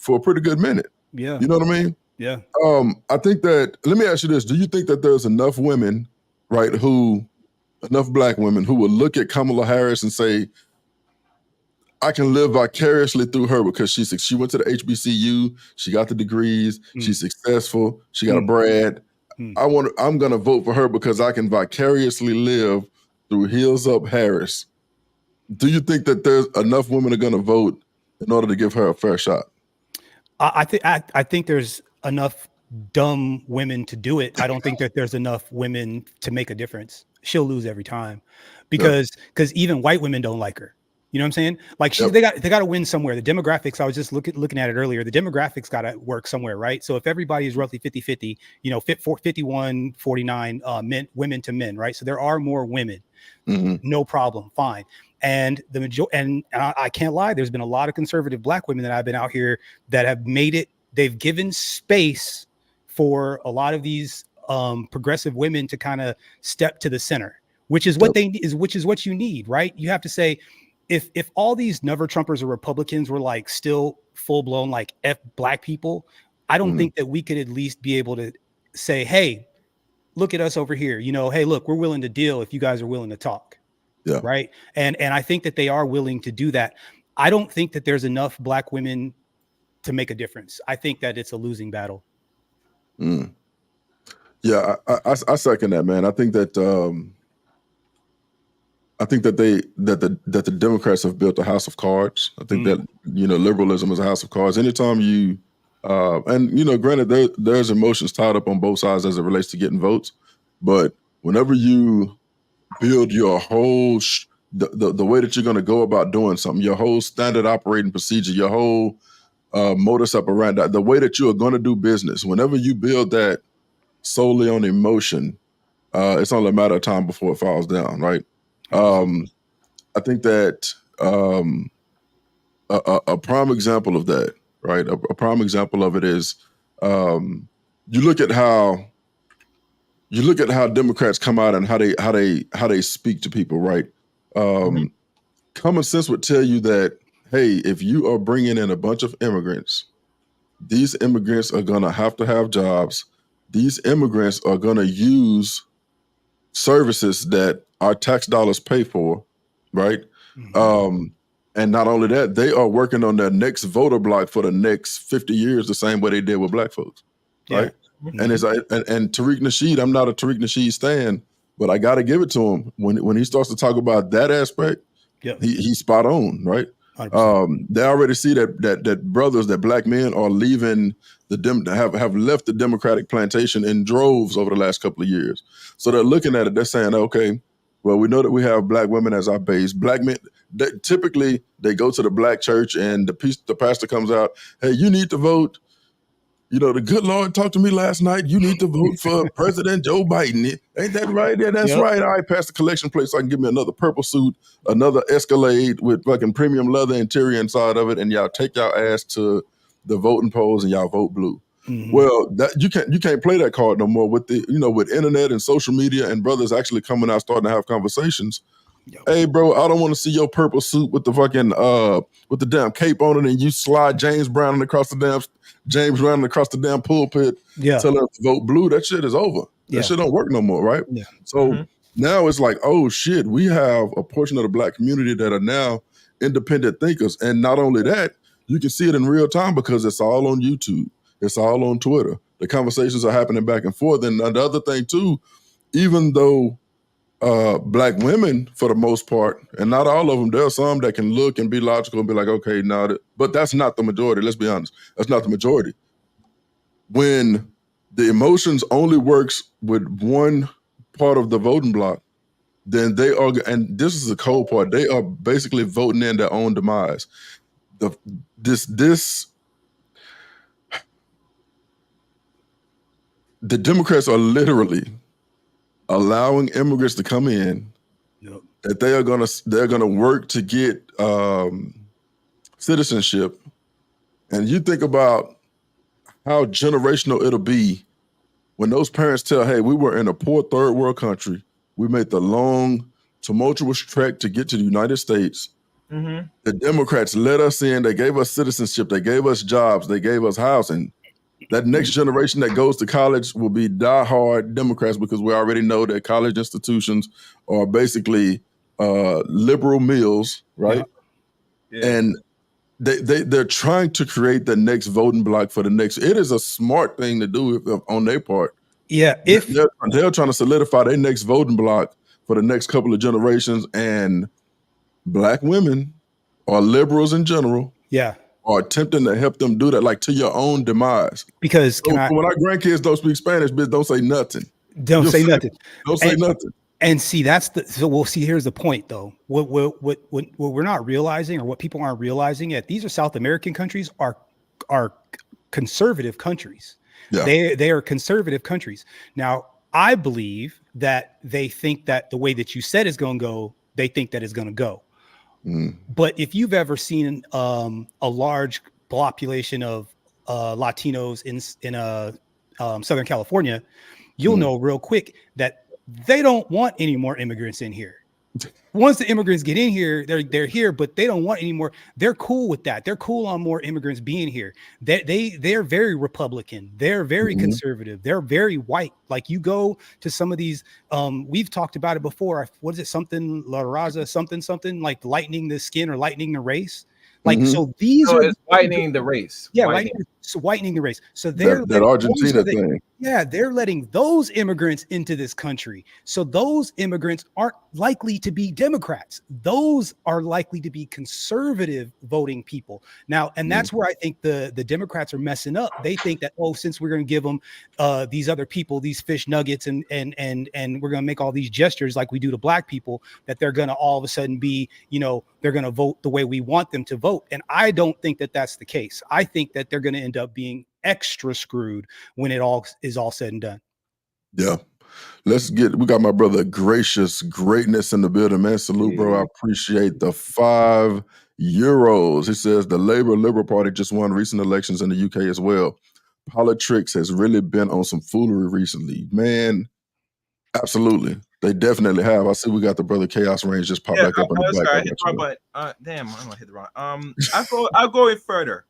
a pretty good minute. Yeah. You know what I mean? Yeah. I think that, let me ask you this. Do you think that there's enough women, right, enough black women who will look at Kamala Harris and say, I can live vicariously through her because she went to the HBCU, she got the degrees, she's successful, she got a Brad. I'm gonna vote for her because I can vicariously live through Heels Up Harris. Do you think that there's enough women are gonna vote in order to give her a fair shot? I think there's enough dumb women to do it. I don't think that there's enough women to make a difference. She'll lose every time because even white women don't like her. You know what I'm saying? Like they got to win somewhere. The demographics, I was just looking at it earlier. The demographics got to work somewhere, right? So if everybody is roughly 50-50, 51, 49 women to men, right? So there are more women. Mhm. No problem, fine. And the majority, and I can't lie, there's been a lot of conservative Black women that I've been out here that have made it. They've given space for a lot of these progressive women to kind of step to the center, which is what which is what you need, right? You have to say, if all these never Trumpers or Republicans were like still full blown like F Black people, I don't Mhm. think that we could at least be able to say, hey, look at us over here. You know, hey, look, we're willing to deal if you guys are willing to talk. Yeah. Right. And I think that they are willing to do that. I don't think that there's enough Black women to make a difference. I think that it's a losing battle. Mm. Yeah, I second that, man. I think that the Democrats have built a house of cards. I think that liberalism is a house of cards. Anytime you and granted there's emotions tied up on both sides as it relates to getting votes, but whenever you build your whole the way that you're going to go about doing something, your whole standard operating procedure, your whole modus operandi, the way that you are going to do business, whenever you build that solely on emotion, it's only a matter of time before it falls down, right? I think that a prime example of that, right? A prime example of it is you look at how Democrats come out and how they speak to people, right? Common sense would tell you that, hey, if you are bringing in a bunch of immigrants, these immigrants are gonna have to have jobs. These immigrants are gonna use services that our tax dollars pay for, right? And not only that, they are working on their next voter block for the next 50 years, the same way they did with Black folks, right? And it's and Tariq Nasheed, I'm not a Tariq Nasheed stan, but I got to give it to him when he starts to talk about that aspect. He's spot on, right? They already see that brothers, that Black men are leaving have left the Democratic plantation in droves over the last couple of years. So they're looking at it, they're saying, okay, well, we know that we have Black women as our base. Black men, typically they go to the Black church and the pastor comes out, hey, you need to vote. You know, the good Lord talked to me last night. You need to vote for President Joe Biden. Ain't that right? Yeah, that's right. All right, pass the collection plate so I can give me another purple suit, another Escalade with fucking premium leather interior inside of it, and y'all take y'all ass to the voting polls and y'all vote blue. Well, that you can't play that card no more with with internet and social media and brothers actually coming out starting to have conversations. Hey, bro, I don't want to see your purple suit with the fucking with the damn cape on it, and you slide James Brown across the damn pulpit, telling us to vote blue. That shit is over. That shit don't work no more, right? So now it's like, oh shit, we have a portion of the Black community that are now independent thinkers, and not only that, you can see it in real time because it's all on YouTube, it's all on Twitter. The conversations are happening back and forth, and the other thing too, even though Black women, for the most part, and not all of them, there are some that can look and be logical and be like, okay, but that's not the majority. Let's be honest. That's not the majority. When the emotions only works with one part of the voting block, then they are, and this is the cold part, they are basically voting in their own demise. The Democrats are literally allowing immigrants to come in, that they're gonna work to get citizenship, and you think about how generational it'll be when those parents tell, hey, we were in a poor third world country, we made the long, tumultuous trek to get to the United States. The Democrats let us in, they gave us citizenship, they gave us jobs, they gave us housing. That next generation that goes to college will be diehard Democrats because we already know that college institutions are basically liberal mills, right? And they're trying to create the next voting block for the next. It is a smart thing to do on their part. If they're trying to solidify their next voting block for the next couple of generations, and Black women or liberals in general, are attempting to help them do that, like to your own demise. Because when our grandkids don't speak Spanish, bitch, don't say nothing. Don't say nothing. Don't say nothing. And see, here's the point though. What we're not realizing, or what people aren't realizing yet, these are South American countries, are conservative countries. They are conservative countries. Now, I believe that they think that the way that you said is going to go, they think that it's going to go. Mm. But if you've ever seen a large population of Latinos in Southern California, you'll know real quick that they don't want any more immigrants in here. Once the immigrants get in here, they're here, but they don't want any more. They're cool with that. They're cool on more immigrants being here. They're very Republican. They're very conservative. They're very white. Like you go to some of these, we've talked about it before. What is it? Something La Raza, something like lightening the skin or lightening the race. Like so, these So are it's whitening the race. yeah, Whitening. whitening the race. So they're That Argentina thing. yeah, they're letting those immigrants into this country. So those immigrants aren't likely to be Democrats. Those are likely to be conservative voting people. Now, and that's where I think the Democrats are messing up. They think that, oh, since we're going to give them these other people, these fish nuggets, and we're going to make all these gestures like we do to black people, that they're going to all of a sudden be, they're going to vote the way we want them to vote. And I don't think that that's the case. I think that they're going to end up being extra screwed when it all is all said and done. Yeah. We got my brother Gracious Greatness in the building, man. Salute, bro. I appreciate the €5. He says the Liberal Party just won recent elections in the UK as well. Politics has really been on some foolery recently. Man, absolutely. They definitely have. I see we got the brother Chaos Range just popped back up in the back. Sorry, I hit the wrong button. Damn, I'm gonna hit the wrong. I'll go in further.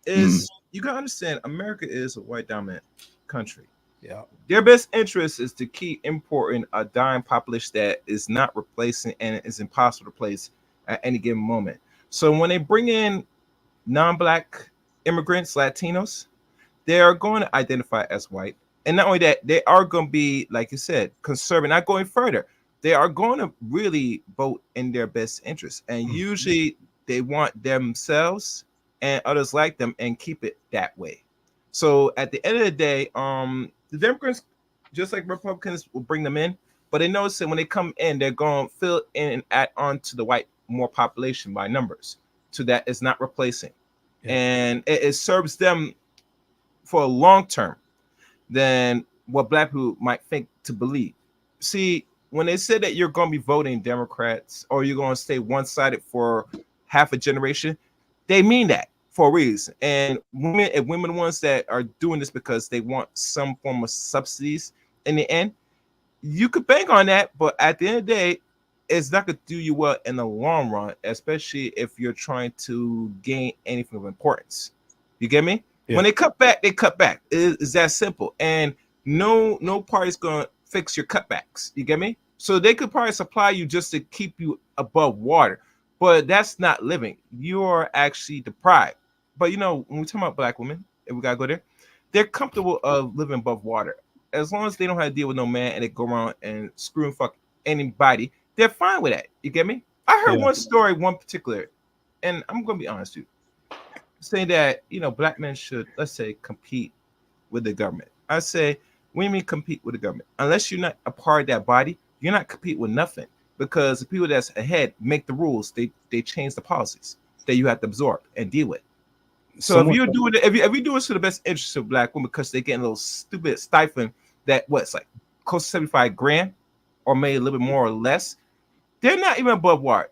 You gotta understand, America is a white dominant country. Yeah. Their best interest is to keep importing a dying population that is not replacing and is impossible to replace at any given moment. So when they bring in non-black immigrants, Latinos, they are going to identify as white. And not only that, they are going to be, like you said, conservative, not going further. They are going to really vote in their best interest. And usually they want themselves and others like them and keep it that way. So at the end of the day, the Democrats, just like Republicans, will bring them in, but they notice that when they come in, they're going to fill in and add on to the white more population by numbers. So that is not replacing. Yeah. And it serves them for a long term than what black people might think to believe. See, when they say that you're going to be voting Democrats or you're going to stay one-sided for half a generation, they mean that for a reason. And women are the ones that are doing this because they want some form of subsidies in the end, you could bank on that, but at the end of the day, it's not going to do you well in the long run, especially if you're trying to gain anything of importance. You get me? Yeah. When they cut back, they cut back. It's that simple. And no party's going to fix your cutbacks. You get me? So they could probably supply you just to keep you above water, but that's not living. You're actually deprived. But when we talk about black women, if we got to go there, they're comfortable of living above water. As long as they don't have to deal with no man and they go around and screw and fuck anybody, they're fine with that. You get me? I heard one story, one particular, and I'm going to be honest with you, saying that, black men should, let's say, compete with the government. I say, what do you mean compete with the government? Unless you're not a part of that body, you're not compete with nothing, because the people that's ahead make the rules. They change the policies that you have to absorb and deal with. So if you're doing it, if you do it to the best interest of black women, because they're getting a little stupid stipend that it's like close to 75 grand or maybe a little bit more or less, they're not even above water.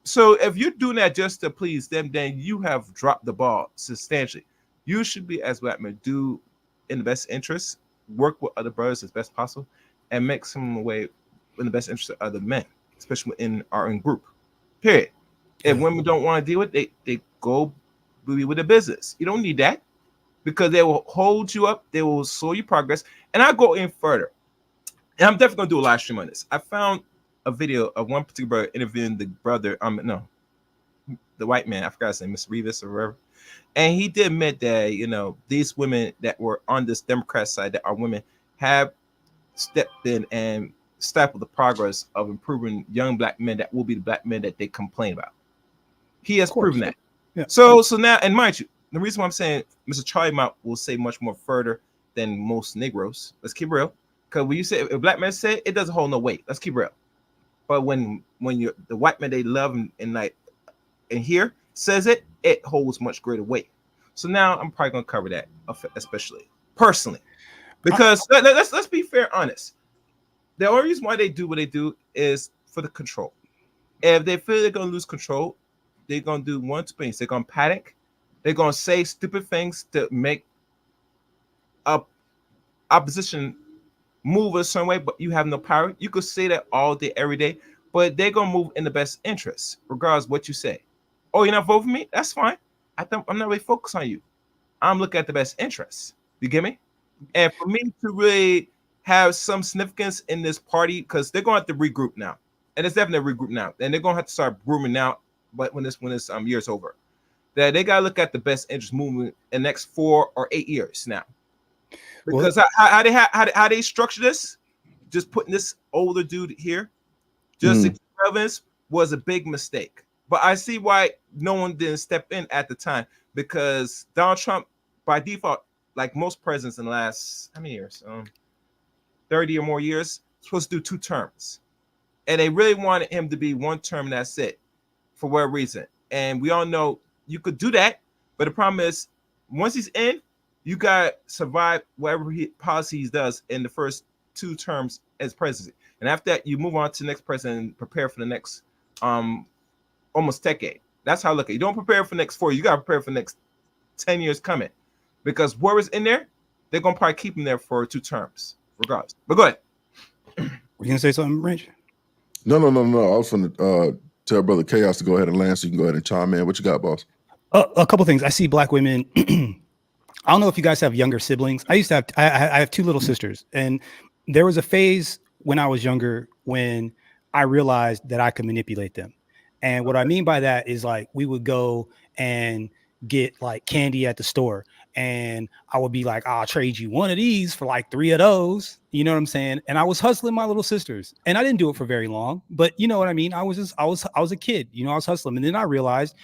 So if you're doing that just to please them, then you have dropped the ball substantially. You should be, as black men, do in the best interest, work with other brothers as best possible, and make some way in the best interest of other men, especially in our own group. Period. If women don't want to deal with it, they go with the business. You don't need that, because they will hold you up. They will slow your progress. And I'll go in further. And I'm definitely going to do a live stream on this. I found a video of one particular brother interviewing the brother, the white man, I forgot his name, Mr. Rivas or whatever. And he did admit that, these women that were on this Democrat side, that are women, have stepped in and stifled the progress of improving young black men that will be the black men that they complain about. He has proven that. Yeah. So now, and mind you, the reason why I'm saying Mr. Charlie Mount will say much more further than most Negroes. Let's keep real. Because when you say, if a black man say it, it doesn't hold no weight. Let's keep real. But when you're the white man they love and here says it, it holds much greater weight. So now I'm probably gonna cover that, especially personally, because let's be fair, honest. the only reason why they do what they do is for the control. If they feel they're gonna lose control, they're gonna do one two things. They're gonna panic. They're gonna say stupid things to make up opposition move a certain way, but you have no power. You could say that all day, every day, but they're gonna move in the best interest, regardless of what you say. Oh, you're not voting for me? That's fine. I'm not really focused on you. I'm looking at the best interests. You get me? And for me to really have some significance in this party, because they're going to have to regroup now, and it's definitely a regroup now, and they're going to have to start grooming now. But when this year's over, that they got to look at the best interest movement in the next 4 or 8 years now, because how they structure this, just putting this older dude here, just Evans was a big mistake. But I see why no one didn't step in at the time, because Donald Trump, by default, like most presidents in the last how many years, 30 or more years, supposed to do 2 terms, and they really wanted him to be 1 term. And that's it, for what reason? And we all know you could do that, but the problem is once he's in, you got to survive whatever policies does in the first 2 terms as president, and after that you move on to the next president and prepare for the next almost decade. That's how I look at it. You don't prepare for the next 4. You got to prepare for the next 10 years coming, because whoever's in there, they're gonna probably keep him there for 2 terms, regardless. But go ahead. Were you gonna say something, Rich? No. I was going to tell Brother Chaos to go ahead and land, so you can go ahead and chime in. What you got, boss? A couple things. I see black women. I don't know if you guys have younger siblings. I have 2 little sisters, and there was a phase when I was younger when I realized that I could manipulate them. And what I mean by that is, like, we would go and get like candy at the store, and I would be like, I'll trade you 1 of these for like 3 of those. You know what I'm saying? And I was hustling my little sisters, and I didn't do it for very long, but you know what I mean? I was a kid, you know, I was hustling. And then I realized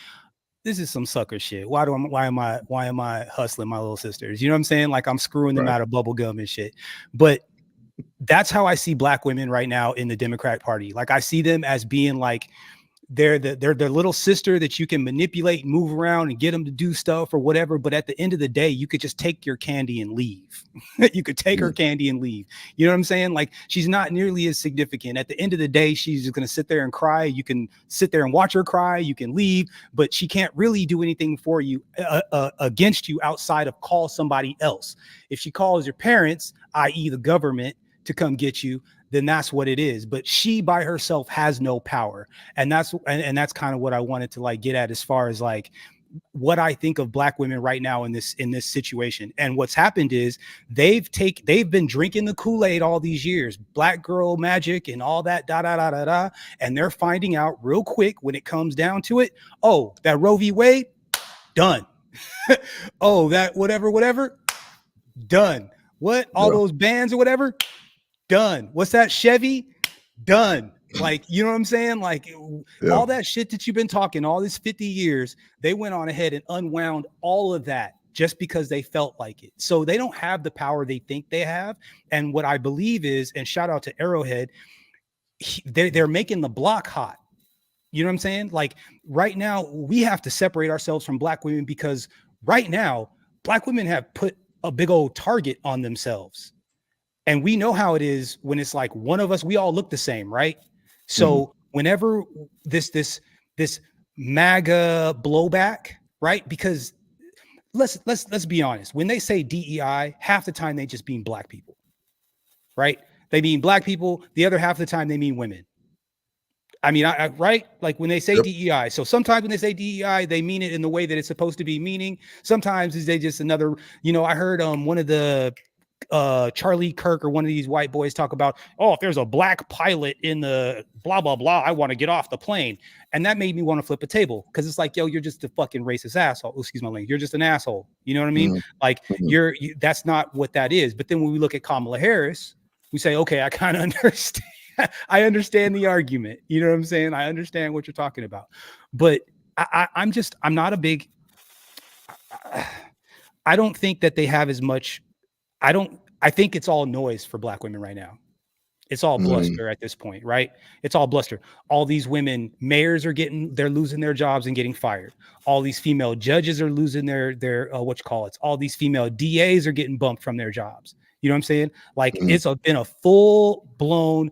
this is some sucker shit. Why am I hustling my little sisters? You know what I'm saying? Like, I'm screwing them out of bubble gum and shit. But that's how I see black women right now in the Democratic Party. Like, I see them as being like, they're their little sister that you can manipulate, move around, and get them to do stuff or whatever. But at the end of the day, you could just take your candy and leave. You could take her candy and leave. You know what I'm saying? Like, she's not nearly as significant. At the end of the day, she's just going to sit there and cry. You can sit there and watch her cry. You can leave, but she can't really do anything for you against you outside of call somebody else. If she calls your parents, i.e. the government, to come get you, then that's what it is. But she by herself has no power. And that's kind of what I wanted to like get at, as far as like what I think of black women right now in this situation. And what's happened is they've been drinking the Kool-Aid all these years, black girl magic and all that, and they're finding out real quick when it comes down to it, oh, that Roe v. Wade, done. Oh, that whatever, done. What? All those bans or whatever, done. What's that, Chevy? Done. Like, you know what I'm saying? Like, all that shit that you've been talking all these 50 years, they went on ahead and unwound all of that just because they felt like it. So they don't have the power they think they have. And what I believe is, and shout out to Arrowhead, they're making the block hot. You know what I'm saying? Like, right now, we have to separate ourselves from black women, because right now, black women have put a big old target on themselves. And we know how it is when it's like one of us, we all look the same, right? So whenever this MAGA blowback, right? Because let's be honest, when they say DEI, half the time they just mean black people, right? They mean black people. The other half of the time they mean women. I mean, right? Like, when they say DEI. So sometimes when they say DEI, they mean it in the way that it's supposed to be meaning. Sometimes is they just another, you know, I heard one of the Charlie Kirk or one of these white boys talk about, oh, if there's a black pilot in the blah, blah, blah, I want to get off the plane. And that made me want to flip a table, because it's like, yo, you're just a fucking racist asshole. Oh, excuse my language. You're just an asshole. You know what I mean? Like, that's not what that is. But then when we look at Kamala Harris, we say, okay, I kind of understand. I understand the argument. You know what I'm saying? I understand what you're talking about. But I'm not a big, I don't think that they have as much. I think it's all noise for black women right now. It's all bluster at this point, right? It's all bluster. All these women mayors they're losing their jobs and getting fired. All these female judges are losing their all these female DAs are getting bumped from their jobs. You know what I'm saying? Like Mhm. it's been a full blown,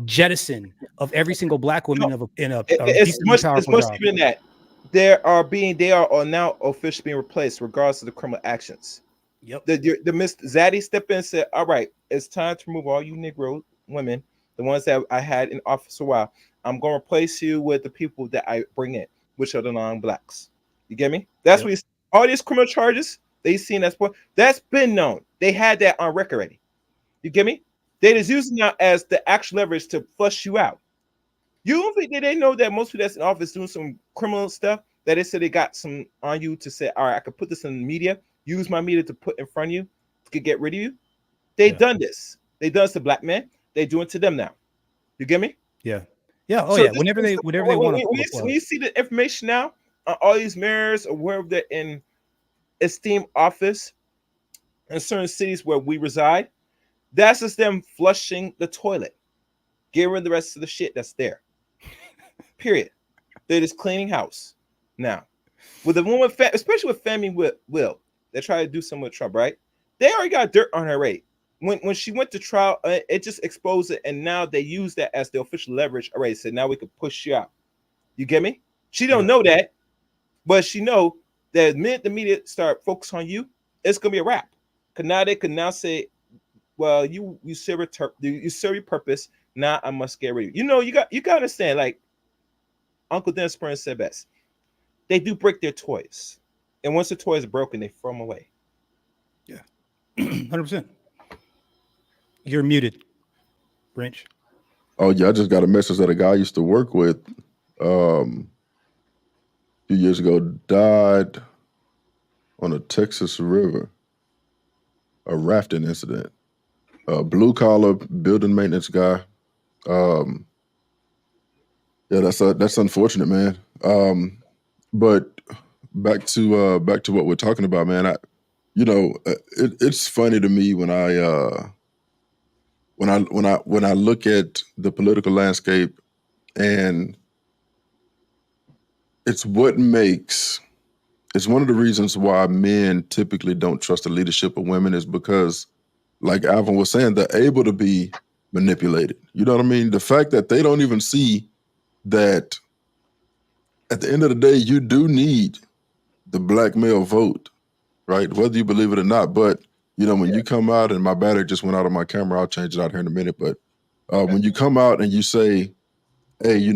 jettison of every single black woman in a It's decently much. It's powerful much job. even that they are now officially being replaced, regardless of the criminal actions. Yep. The Miss Zaddy stepped in and said, "All right, it's time to remove all you Negro women, the ones that I had in office a while. I'm going to replace you with the people that I bring in, which are the non-blacks. You get me? That's Yep. what all these criminal charges they seen that's been known. They had that on record already. You get me? They just using that as the actual leverage to flush you out. You don't think they know that most people that's in office doing some criminal stuff that they said they got some on you to say, all right, I could put this in the media, use my media to put in front of you to get rid of you. They Yeah. done this. They done this to black men. They do it to them now. You get me? Yeah. Yeah. Oh So yeah. this Whenever is they want to pull the when plug. you see the information now on all these mayors or wherever they're in esteemed office in certain cities where we reside, that's just them flushing the toilet, getting rid of the rest of the shit that's there. Period. They're just cleaning house now. With a woman, especially with Femi Will, they try to do something with Trump, right? They already got dirt on her, right? When she went to trial, it just exposed it, and now they use that as the official leverage already. Said now we could push you out. You get me? She don't Yep. know that, but she know that the minute the media start focus on you, it's gonna be a wrap. Cause now they can now say, well, you serve your purpose. Now I must get rid of you. You know, you got to understand. Like Uncle Dennis Burns said best, they do break their toys, and once the toy is broken, they throw them away. Yeah. 100%. You're muted, Branch. Oh yeah, I just got a message that a guy I used to work with a few years ago died on a Texas river, a rafting incident. A blue collar building maintenance guy. Um, yeah, that's unfortunate, man. But back to what we're talking about, man. It's funny to me when I look at the political landscape, and it's what makes it's one of the reasons why men typically don't trust the leadership of women is because, like Alvin was saying, they're able to be manipulated. You know what I mean? The fact that they don't even see that at the end of the day, you do need the black male vote, right? Whether you believe it or not. But when you come out, and my battery just went out of my camera, I'll change it out here in a minute. But when you come out and you say, "Hey,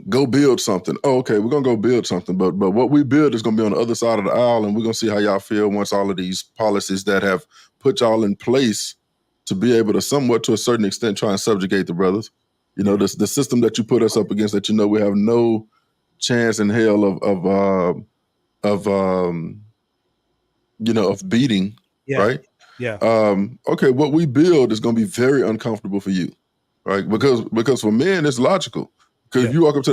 go build something." Oh, okay, we're gonna go build something, but what we build is gonna be on the other side of the aisle, and we're gonna see how y'all feel once all of these policies that have put y'all in place to be able to somewhat, to a certain extent, try and subjugate the brothers. The system that you put us up against, that we have no chance in hell of beating, Yeah. right? Yeah. Okay, what we build is gonna be very uncomfortable for you, right? Because for men, it's logical. Because Yeah. you walk up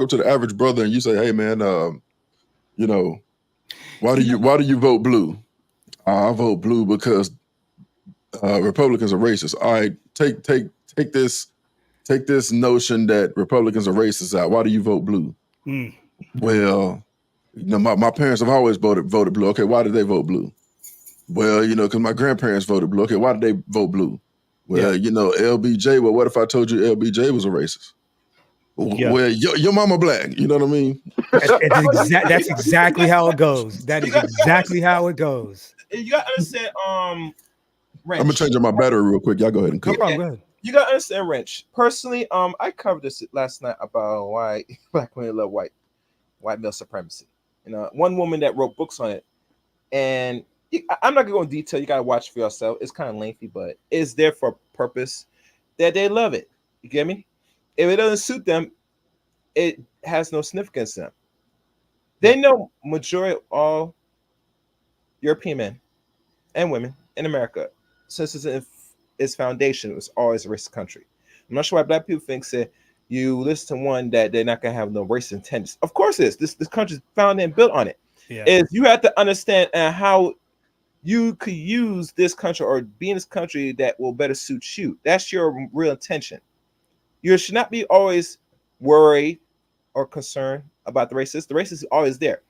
to the average brother and you say, "Hey, man, why do you vote blue?" I vote blue because Republicans are racist. All right, take this notion that Republicans are racist out. Why do you vote blue? Mm. Well, my parents have always voted blue. Okay, why did they vote blue? Well, because my grandparents voted blue. Okay, why did they vote blue? Well, LBJ. Well, what if I told you LBJ was a racist? Yeah. Well, your mama black. You know what I mean? That's exactly how it goes. That is exactly how it goes. You got to understand, I'm Wrench. gonna change up my battery real quick. Y'all go ahead and No cook. problem. Go ahead. You got to understand, Wrench. Personally, I covered this last night about why black women love white male supremacy. One woman that wrote books on it, and I'm not gonna go in detail. You gotta watch for yourself. It's kind of lengthy, but it's there for a purpose that they love it. You get me? If it doesn't suit them, it has no significance to them. They know majority of all European men and women in America, since its foundation, was always a racist country. I'm not sure why black people think that you listen to one that they're not gonna have no racist intentions. Of course, it is. This country's founded and built on it. Yeah. Is you have to understand how you could use this country or be in this country that will better suit you. That's your real intention. You should not be always worried or concerned about the racist. The racist is always there.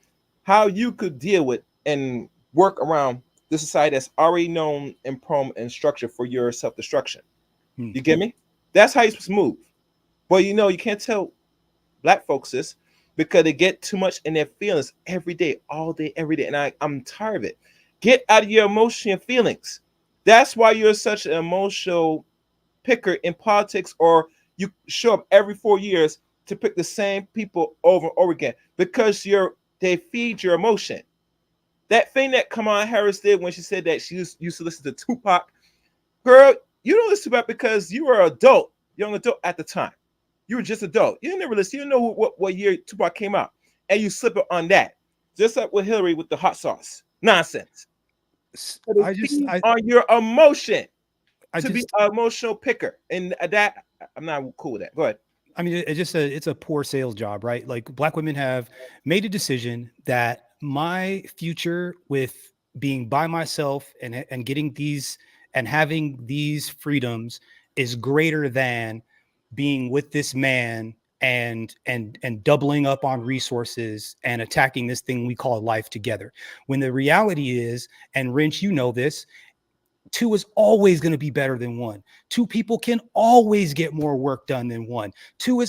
How you could deal with and work around the society that's already known and prone and structured for your self-destruction. Hmm. You get me? That's how you're supposed to move. But you know, you can't tell black folks this because they get too much in their feelings every day, all day, every day. And I'm tired of it. Get out of your emotion and feelings. That's why you're such an emotional picker in politics, or you show up every 4 years to pick the same people over and over again because they feed your emotion. That thing that Kamala Harris did when she said that she used to listen to Tupac, girl, you don't listen to Tupac because you were an adult, young adult at the time. You were just adult. You never listen. You know what year Tupac came out, and you slip it on that. Just like with Hillary with the hot sauce nonsense. So they I just, feed on your emotion I to be just, an emotional picker, and that I'm not cool with that. Go ahead. I mean, it's a poor sales job, right? Like black women have made a decision that my future with being by myself and getting these and having these freedoms is greater than being with this man and doubling up on resources and attacking this thing we call life together. When the reality is, and Wrench, you know this, two is always going to be better than one. Two people can always get more work done than one. Three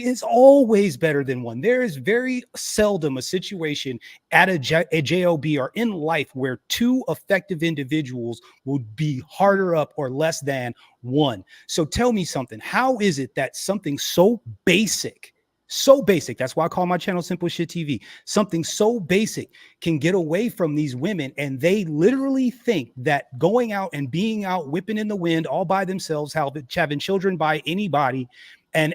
is always better than one. There is very seldom a situation at a job or in life where two effective individuals would be harder up or less than one. So tell me something. How is it that something so basic, that's why I call my channel Simple Shit TV, something so basic can get away from these women, and they literally think that going out and being out whipping in the wind all by themselves, having children by anybody and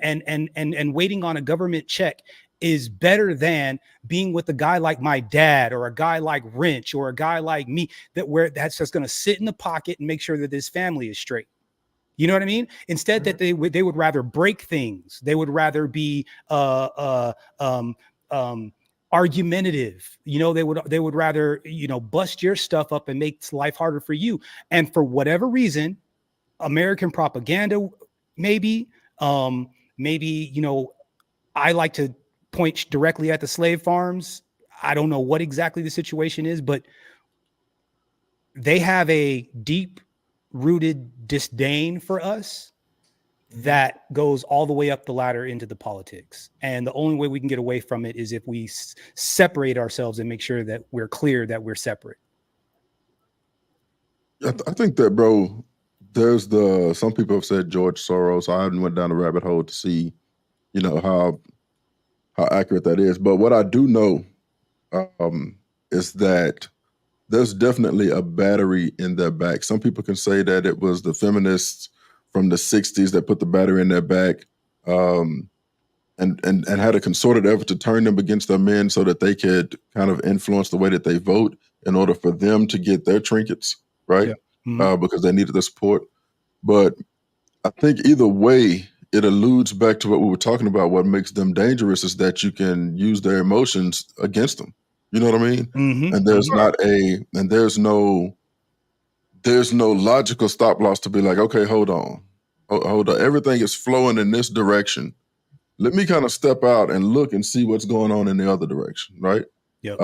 waiting on a government check is better than being with a guy like my dad or a guy like Wrench or a guy like me that's just going to sit in the pocket and make sure that this family is straight. You know what I mean? Instead, that they would rather break things. They would rather be argumentative. You know, they would rather, you know, bust your stuff up and make life harder for you. And for whatever reason, American propaganda, maybe, maybe, you know, I like to point directly at the slave farms. I don't know what exactly the situation is, but they have a deep rooted disdain for us that goes all the way up the ladder into the politics. And the only way we can get away from it is if we separate ourselves and make sure that we're clear that we're separate. I think that, bro, some people have said George Soros. I haven't went down the rabbit hole to see, you know, how accurate that is. But what I do know is that there's definitely a battery in their back. Some people can say that it was the feminists from the 60s that put the battery in their back and had a concerted effort to turn them against their men so that they could kind of influence the way that they vote in order for them to get their trinkets, right? Yeah. Mm-hmm. Because they needed the support. But I think either way, it alludes back to what we were talking about. What makes them dangerous is that you can use their emotions against them. You know what I mean? Mm-hmm. And there's no logical stop loss to be like, okay, hold on. Everything is flowing in this direction. Let me kind of step out and look and see what's going on in the other direction, right? Yep.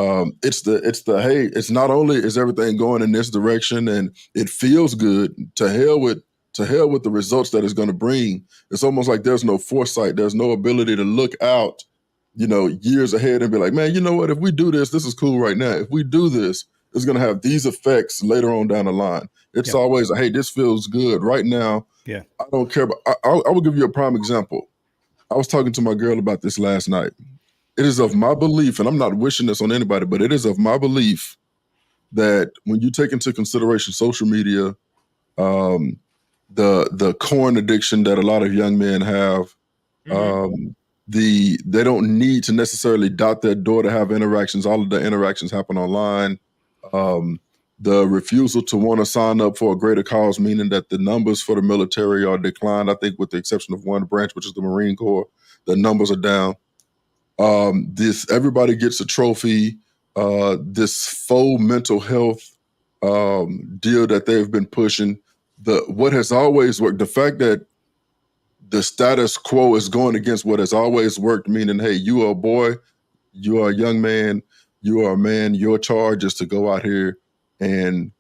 It's not only is everything going in this direction and it feels good, to hell with the results that it's going to bring. It's almost like there's no foresight, there's no ability to look out, you know, years ahead and be like, man, you know what, if we do this is cool right now. If we do this, it's going to have these effects later on down the line. It's Yep. always, hey, this feels good right now. Yeah. I don't care. But I will give you a prime example. I was talking to my girl about this last night. It is of my belief, and I'm not wishing this on anybody, but it is of my belief that when you take into consideration social media, the corn addiction that a lot of young men have, they don't need to necessarily dot their door to have interactions. All of the interactions happen online. The refusal to want to sign up for a greater cause, meaning that the numbers for the military are declined. I think with the exception of one branch, which is the Marine Corps, the numbers are down. Everybody gets a trophy. This faux mental health deal that they've been pushing. What has always worked, the fact that the status quo is going against what has always worked, meaning, hey, you are a boy, you are a young man, You are a man. Your charge is to go out here and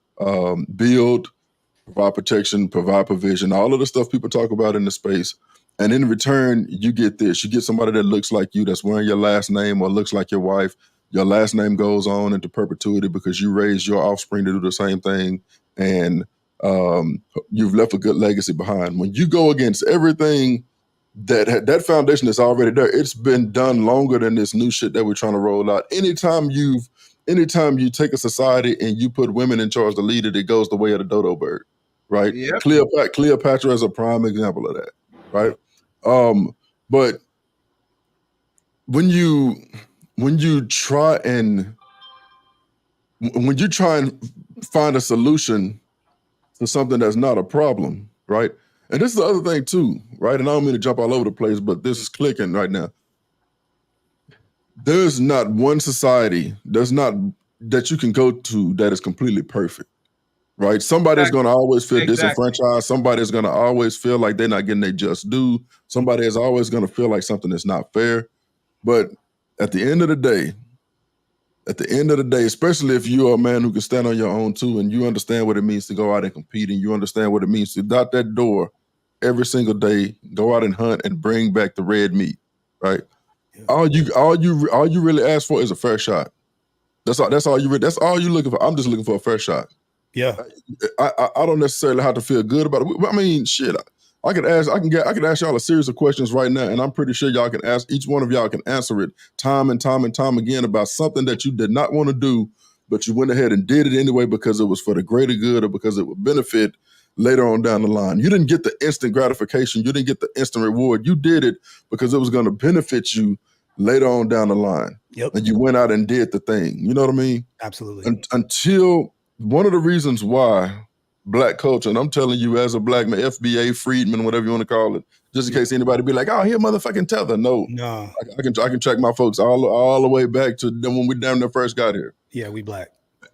build, provide protection, provide provision, all of the stuff people talk about in the space. And in return, you get this. You get somebody that looks like you, that's wearing your last name or looks like your wife. Your last name goes on into perpetuity because you raised your offspring to do the same thing. And you've left a good legacy behind. When you go against everything that foundation is already there, it's been done longer than this new shit that we're trying to roll out. Anytime you take a society and you put women in charge to lead it, it goes the way of the dodo bird, right? Yep. Cleopatra is a prime example of that, right? But when you try and find a solution to something that's not a problem, right? And this is the other thing too, right? And I don't mean to jump all over the place, but this is clicking right now. There's not one society, that you can go to that is completely perfect, right? Somebody's going to always feel disenfranchised. Somebody's going to always feel like they're not getting their just due. Somebody is always going to feel like something is not fair. But at the end of the day, especially if you're a man who can stand on your own too, and you understand what it means to go out and compete, and you understand what it means to dot that door every single day, go out and hunt and bring back the red meat, right? Yeah. All you really ask for is a fair shot. That's all you looking for. I'm just looking for a fair shot. Yeah. I don't necessarily have to feel good about it. I mean, shit. I could ask y'all a series of questions right now, and I'm pretty sure each one of y'all can answer it time and time and time again about something that you did not want to do, but you went ahead and did it anyway because it was for the greater good or because it would benefit later on down the line. You didn't get the instant gratification. You didn't get the instant reward. You did it because it was going to benefit you later on down the line. Yep. And you went out and did the thing. You know what I mean? Absolutely. Until one of the reasons why Black culture, and I'm telling you as a Black man, FBA, Freedman, whatever you want to call it, just in case anybody be like, oh, here motherfucking tether. No. I can track my folks all the way back to when we damn near first got here. Yeah, we Black.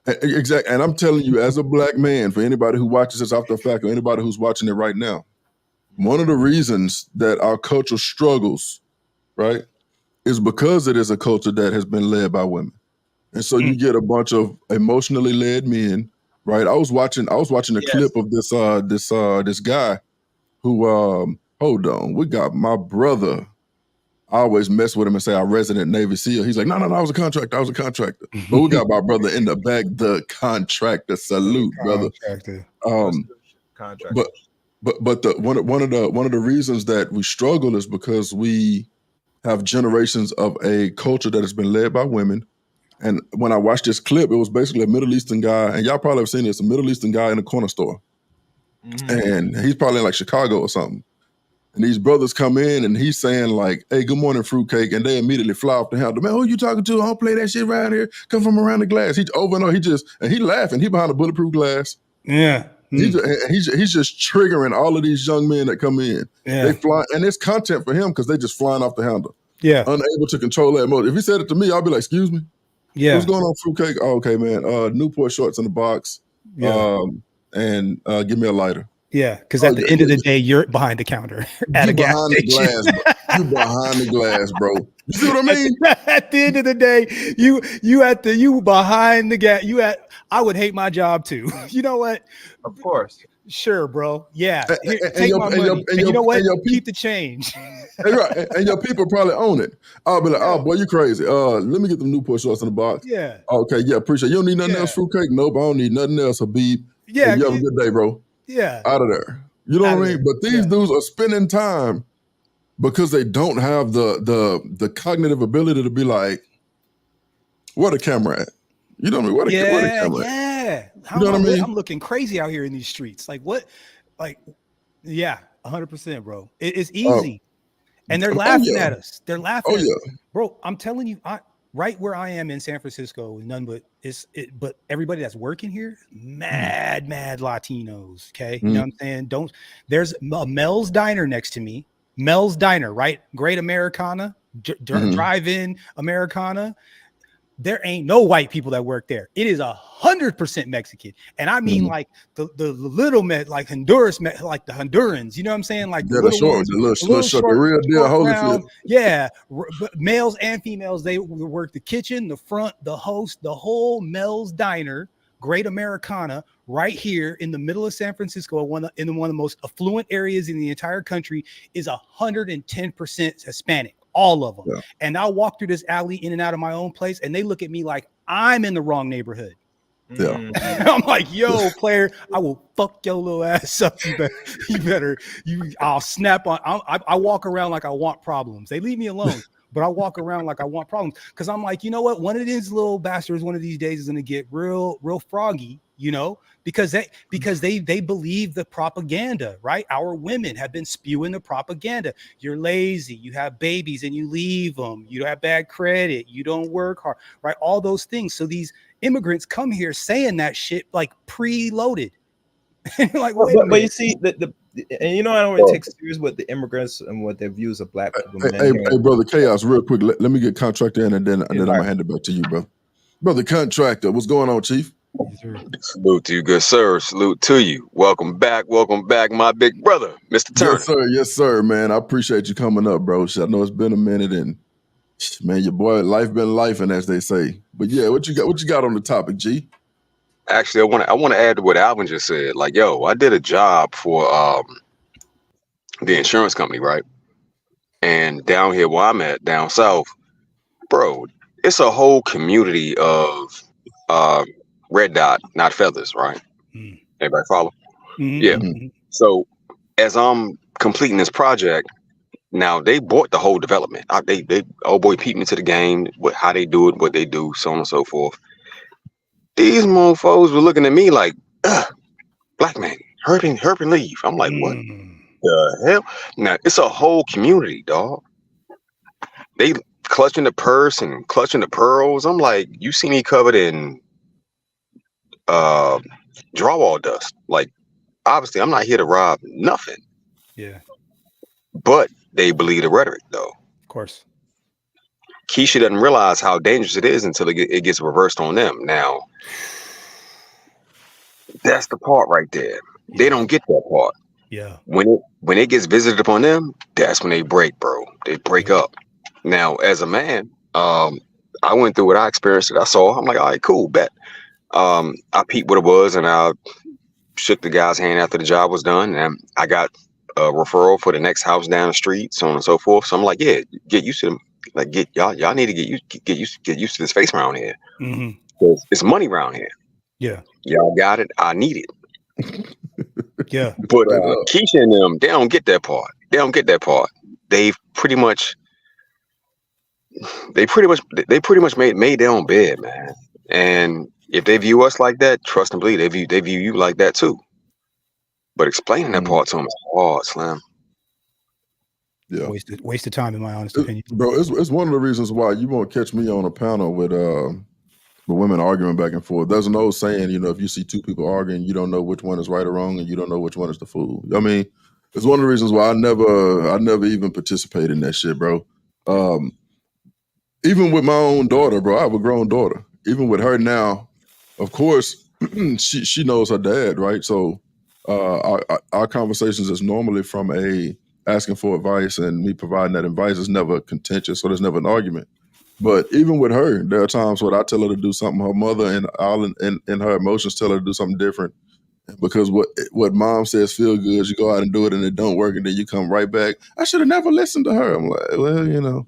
Exactly. And I'm telling you, as a Black man, for anybody who watches this after the fact or anybody who's watching it right now, one of the reasons that our culture struggles, right, is because it is a culture that has been led by women. And so you get a bunch of emotionally led men, right? I was watching a clip of this guy who hold on, we got my brother. I always mess with him and say I'm resident Navy SEAL. He's like, no, I was a contractor. But we got my brother in the back, the contractor. Salute, brother. Contractor. But one of the reasons that we struggle is because we have generations of a culture that has been led by women. And when I watched this clip, it was basically a Middle Eastern guy, and y'all probably have seen this, a Middle Eastern guy in a corner store. And he's probably in like Chicago or something. And these brothers come in and he's saying like, hey, good morning, fruitcake. And they immediately fly off the handle. Man, who you talking to? I don't play that shit around here. Come from around the glass. He's over and over. He laughing. He behind a bulletproof glass. Yeah. He's just triggering all of these young men that come in. Yeah. They fly, and it's content for him because they just flying off the handle. Yeah. Unable to control that emotion. If he said it to me, I'll be like, excuse me. Yeah. What's going on, fruitcake? Oh, okay, man. Newport shorts in the box. Yeah. And give me a lighter. Yeah, because at the end of the day, you're behind the counter at a gas station. You behind the glass, bro. You see what I mean? At the end of the day, you behind the gas. I would hate my job too. You know what? Of course. Sure, bro. Yeah. Take my money. And you know what? Keep the change. Right. And your people probably own it. I'll be like, oh boy, you crazy. Let me get them Newport shorts in the box. Yeah. Okay, yeah, appreciate it. You don't need nothing else, fruitcake? Nope, I don't need nothing else, Habib. Yeah. You have a good day, bro. Yeah. Out of there. You know what I mean? But these dudes are spending time because they don't have the cognitive ability to be like, where the camera at? You know what I mean? Where the camera at? Yeah. You know what I mean? I'm looking crazy out here in these streets. Like what? Like, yeah, 100%, bro. It's easy. And they're laughing at us. They're laughing at us. Bro, I'm telling you, right where I am in San Francisco, but everybody that's working here, mad Latinos. Okay. You know what I'm saying? There's a Mel's Diner next to me. Mel's Diner, right? Great Americana, drive-in Americana. there ain't no white people that work there. It is 100% Mexican. And I mean like the little like Honduras, like the Hondurans, you know what I'm saying? Like the Yeah, little ones, the little short, the real deal, short Holyfield. round. Yeah. But males and females, they work the kitchen, the front, the host, the whole Mel's Diner, Great Americana, right here in the middle of San Francisco, in one of the most affluent areas in the entire country, is 110% Hispanic. All of them. Yeah. And I'll walk through this alley in and out of my own place, and they look at me like I'm in the wrong neighborhood. Yeah. I'm like, yo, player, I will fuck your little ass up. I'll snap on. I walk around like I want problems. They leave me alone, but I walk around like I want problems because I'm like, you know what? One of these little bastards, one of these days, is gonna get real froggy, you know, because they believe the propaganda, right? Our women have been spewing the propaganda. You're lazy, you have babies and you leave them, you have bad credit, you don't work hard, right? All those things. So these immigrants come here saying that shit like preloaded. Like, wait a minute. But you see, and you know, I don't really take serious with the immigrants and what their views of black people. Hey, brother, Chaos, real quick. Let me get Contractor in, and then I'm gonna hand it back to you, bro. Brother Contractor, what's going on, Chief? Salute to you, good sir. Salute to you. Welcome back, my big brother, Mr. Turner. Yes, sir, man. I appreciate you coming up, bro. I know it's been a minute, and man, your boy, life been lifing, as they say. But yeah, what you got on the topic, G? Actually, I want to add to what Alvin just said. Like, yo, I did a job for the insurance company, right? And down here where I'm at, down south, bro, it's a whole community of red dot, not feathers, right? Everybody follow? Yeah. So as I'm completing this project, now they bought the whole development. They old boy peeped into the game, how they do it, what they do, so on and so forth. These mofos were looking at me like, black man, hurry and leave. I'm like, what the hell? Now it's a whole community, dog. They clutching the purse and clutching the pearls. I'm like, you see me covered in drywall dust. Like, obviously, I'm not here to rob nothing. Yeah. But they believe the rhetoric, though. Of course. Keisha doesn't realize how dangerous it is until it gets reversed on them. Now, that's the part right there. Yeah. They don't get that part. Yeah. When it gets visited upon them, that's when they break, bro. They break up. Now, as a man, I went through what I experienced. I saw. I'm like, all right, cool, bet. I peeped what it was, and I shook the guy's hand after the job was done, and I got a referral for the next house down the street, so on and so forth. So I'm like, yeah, get used to them. Like, y'all need to get used to this face around here. It's money around here. Yeah, y'all got it. I need it. Yeah, but Keisha and them, they don't get that part. They pretty much made their own bed, man. And if they view us like that, trust and believe they view you like that too. But explaining that part to them is hard, Slim. Yeah, waste of time, in my honest opinion, bro. It's one of the reasons why you won't catch me on a panel with women arguing back and forth. There's an old saying, if you see two people arguing, you don't know which one is right or wrong, and you don't know which one is the fool. I mean, it's one of the reasons why I never even participate in that shit, bro. Even with my own daughter, bro, I have a grown daughter. Even with her now, of course, she knows her dad, right? So our conversations is normally from asking for advice, and me providing that advice is never contentious, so there's never an argument. But even with her, there are times when I tell her to do something, her mother and all in her emotions tell her to do something different. Because what mom says feel good, you go out and do it and it don't work, and then you come right back. I should have never listened to her. I'm like, well,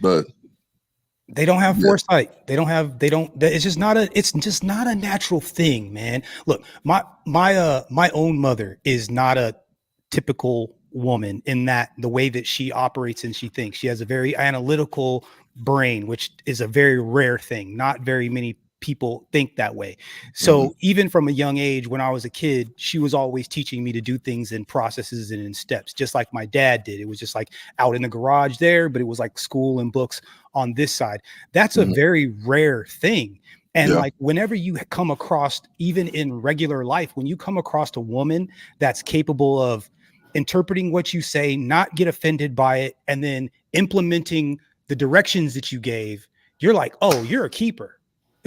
but they don't have foresight. It's just not a natural thing, man. Look, my own mother is not a typical woman in that the way that she operates and she thinks. She has a very analytical brain, which is a very rare thing. Not very many people think that way. So even from a young age, when I was a kid, she was always teaching me to do things in processes and in steps, just like my dad did. It was just like out in the garage there, but it was like school and books on this side. That's a very rare thing. And like whenever you come across, even in regular life, when you come across a woman that's capable of interpreting what you say, not get offended by it, and then implementing the directions that you gave, you're like, oh, you're a keeper.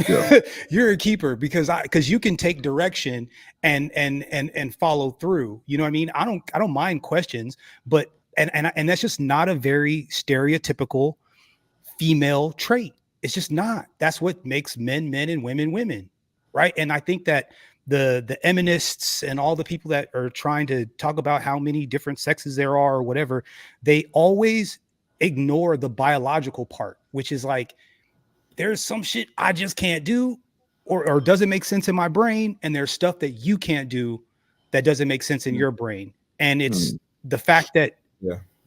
Yeah. You're a keeper because you can take direction and follow through. You know what I mean? I don't mind questions, but and that's just not a very stereotypical female trait. It's just not. That's what makes men men and women women, right? And I think that the feminists and all the people that are trying to talk about how many different sexes there are or whatever, they always ignore the biological part, which is like, there's some shit I just can't do or doesn't make sense in my brain. And there's stuff that you can't do that doesn't make sense in your brain. And it's the fact that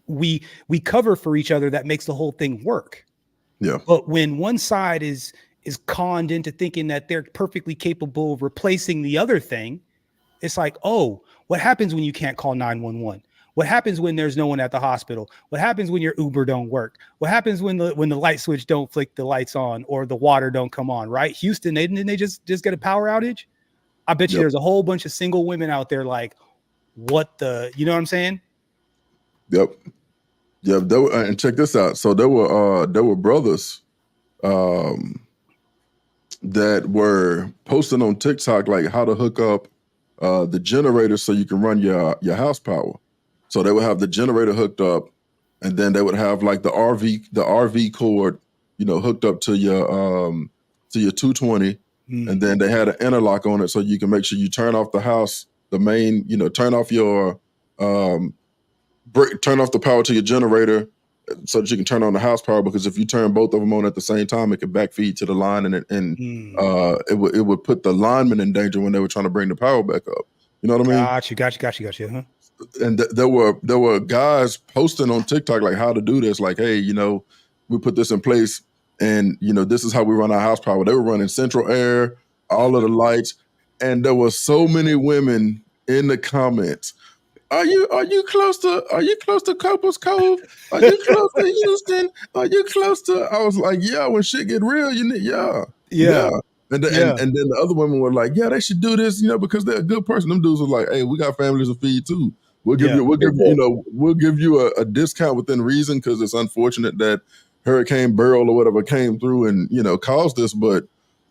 we cover for each other that makes the whole thing work. Yeah. But when one side is conned into thinking that they're perfectly capable of replacing the other thing, it's like, oh, what happens when you can't call 911? What happens when there's no one at the hospital? What happens when your Uber don't work? What happens when the light switch don't flick the lights on or the water don't come on, right? Houston, didn't they just get a power outage? I bet you there's a whole bunch of single women out there like, what the, you know what I'm saying? Yep. Yeah. And check this out. So there were brothers that were posting on TikTok like how to hook up the generator so you can run your house power. So they would have the generator hooked up, and then they would have like the RV cord, hooked up to your 220, and then they had an interlock on it so you can make sure you turn off the house, the main, turn off your turn off the power to your generator so that you can turn on the house power, because if you turn both of them on at the same time, it can backfeed to the line, and it would put the linemen in danger when they were trying to bring the power back up. You know what I mean? Got you. Huh? And there were guys posting on TikTok like how to do this, like, hey, we put this in place, and this is how we run our house power. They were running central air, all of the lights, and there were so many women in the comments. Are you close to Copper's Cove? Are you close to Houston? Are you close to? I was like, yeah. When shit get real, you need, yeah. And then the other women were like, yeah, they should do this, because they're a good person. Them dudes were like, hey, we got families to feed too. We'll give you a discount within reason, because it's unfortunate that Hurricane Beryl or whatever came through and caused this, but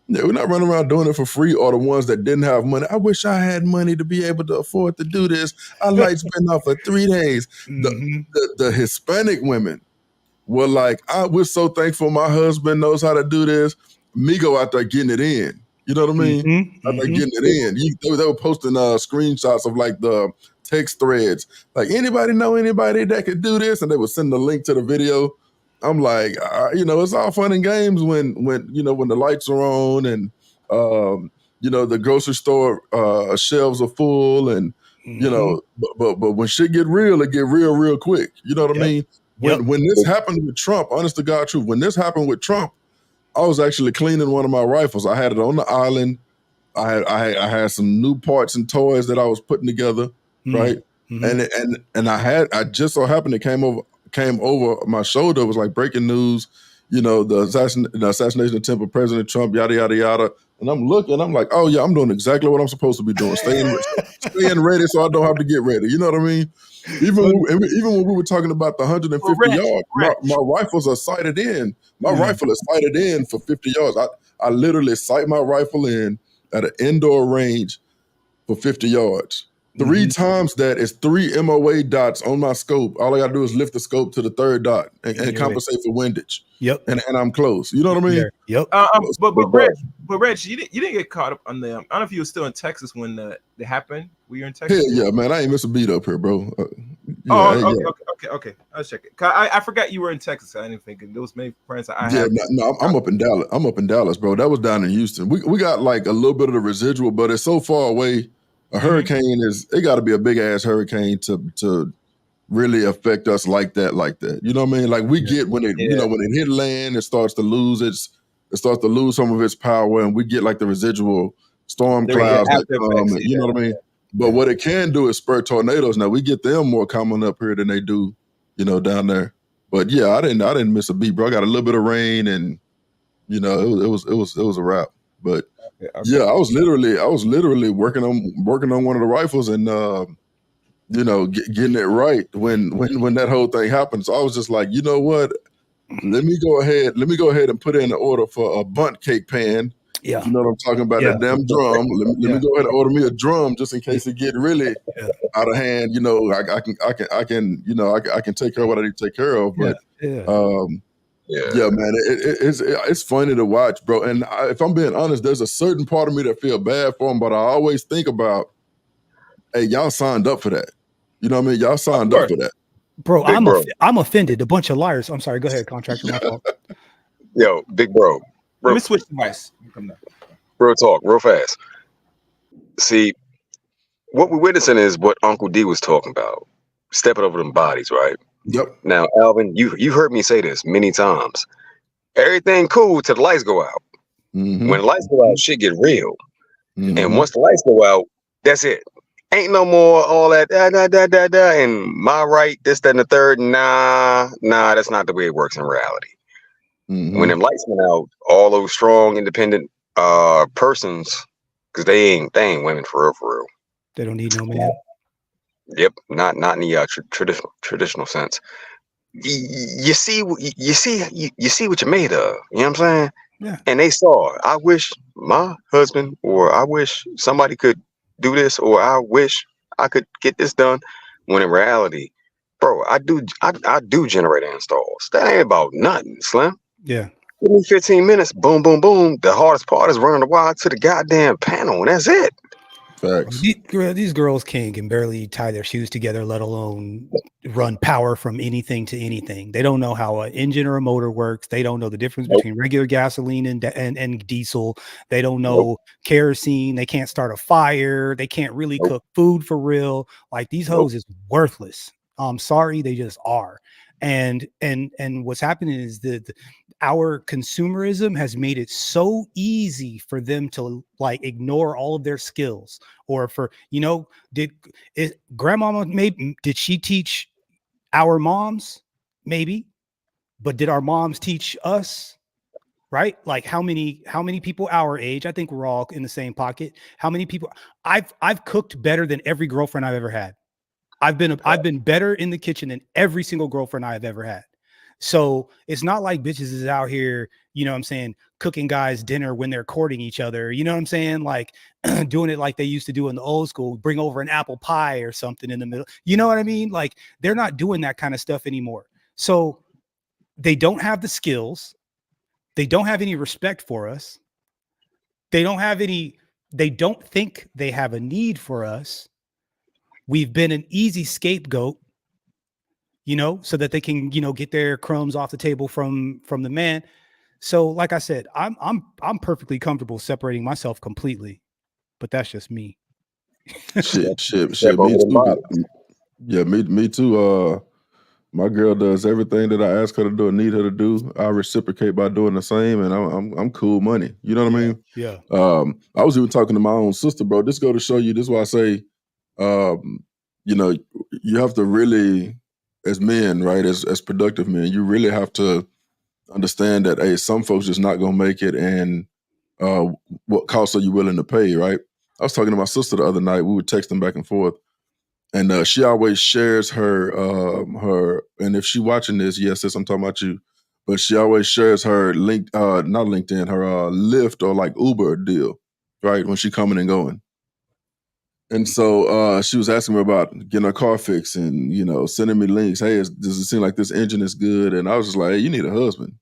we're not running around doing it for free. Or the ones that didn't have money. I wish I had money to be able to afford to do this. Our lights been off for 3 days. The Hispanic women were like, we're so thankful my husband knows how to do this. Me go out there getting it in. You know what I mean? Out there getting it in. They were posting screenshots of like the text threads. Like, anybody know anybody that could do this? And they would send the link to the video. I'm like, it's all fun and games when the lights are on and the grocery store shelves are full, and but when shit get real, it get real quick. You know what I mean? When this happened with Trump, honest to God truth, when this happened with Trump, I was actually cleaning one of my rifles. I had it on the island. I had some new parts and toys that I was putting together, right? And I just so happened it came over my shoulder. It was like breaking news, the assassination attempt of President Trump, yada yada yada. And I'm looking, I'm like, oh yeah, I'm doing exactly what I'm supposed to be doing, staying ready, so I don't have to get ready. You know what I mean? Even when we were talking about the 150 yards, my rifles are sighted in. My rifle is sighted in for 50 yards. I literally sight my rifle in at an indoor range for 50 yards. 3 times that is 3 MOA dots on my scope. All I gotta do is lift the scope to the 3rd dot and compensate for windage. And I'm close. You know what I mean? But Reg, you didn't get caught up on the. I don't know if you were still in Texas when it happened. Were you in Texas? Hell yeah, man! I ain't miss a beat up here, bro. Okay. I was checking. I forgot you were in Texas. I didn't think there was many friends I had. No, I'm up in Dallas. I'm up in Dallas, bro. That was down in Houston. We got like a little bit of the residual, but it's so far away. A hurricane it got to be a big ass hurricane to really affect us like that. You know what I mean? Like we get when it when it hit land, it starts to lose some of its power, and we get like the residual storm clouds that come. You know what I mean? But what it can do is spur tornadoes. Now we get them more common up here than they do, down there. But yeah, I didn't miss a beat, bro. I got a little bit of rain, and it was a wrap. But yeah, I was literally working on one of the rifles and getting it right when that whole thing happened. So I was just like, you know what? let me go ahead and put in an order for a bunt cake pan. Yeah. You know what I'm talking about? Yeah. That damn drum. Let me go ahead and order me a drum just in case it get really out of hand. You know, I can take care of what I need to take care of. But yeah, man, it's funny to watch, bro. And if I'm being honest, there's a certain part of me that feel bad for him, but I always think about, hey, y'all signed up for that. You know what I mean? Y'all signed up for that. Bro, Big bro. I'm offended. A bunch of liars. I'm sorry. Go ahead, contractor. My fault. Yo, big bro. Let me switch device. Real talk, real fast. See, what we're witnessing is what Uncle D was talking about. Stepping over them bodies, right? Yep. Now, Alvin, you heard me say this many times. Everything cool till the lights go out. Mm-hmm. When the lights go out, shit get real. Mm-hmm. And once the lights go out, that's it. Ain't no more all that and my right, this, that, and the third. Nah, that's not the way it works in reality. Mm-hmm. When them lights went out, all those strong, independent persons, because they ain't women for real. They don't need no man. Yep, not in the traditional sense. You see what you're made of. You know what I'm saying? Yeah. And they saw, I wish my husband, or I wish somebody could do this, or I wish I could get this done. When in reality, bro, I do generator installs. That ain't about nothing, Slim. Yeah. Give me 15 minutes, boom, boom, boom. The hardest part is running the wire to the goddamn panel, and that's it. Facts. These girls can barely tie their shoes together, let alone run power from anything to anything. They don't know how an engine or a motor works. They don't know the difference between regular gasoline and diesel. They don't know kerosene. They can't start a fire. They can't really cook food for real. Like, these hoes is worthless. I'm sorry, they just are. And what's happening is our consumerism has made it so easy for them to like ignore all of their skills. Or for, did she teach our moms? Maybe. But did our moms teach us? Right? Like, how many people our age? I think we're all in the same pocket. How many people? I've cooked better than every girlfriend I've ever had. I've been better in the kitchen than every single girlfriend I've ever had. So it's not like bitches is out here, you know what I'm saying, cooking guys dinner when they're courting each other. You know what I'm saying? Like doing it like they used to do in the old school, bring over an apple pie or something in the middle. You know what I mean? Like, they're not doing that kind of stuff anymore. So they don't have the skills. They don't have any respect for us. They don't think they have a need for us. We've been an easy scapegoat, so that they can, get their crumbs off the table from the man. So, like I said, I'm perfectly comfortable separating myself completely, but that's just me. Shit. Me too. Yeah, me too. My girl does everything that I ask her to do and need her to do. I reciprocate by doing the same, and I'm cool money. You know what I mean? Yeah. I was even talking to my own sister, bro. This go to show you. This is why I say, you have to really, as men, right, as productive men, you really have to understand that, hey, some folks just not gonna make it, and what cost are you willing to pay, right? I was talking to my sister the other night. We were texting back and forth. And she always shares her, and if she watching this, yes, sis, I'm talking about you, but she always shares her not LinkedIn, her Lyft or like Uber deal, right? When she coming and going. And so she was asking me about getting her car fixed and, sending me links. Hey, does it seem like this engine is good? And I was just like, hey, you need a husband.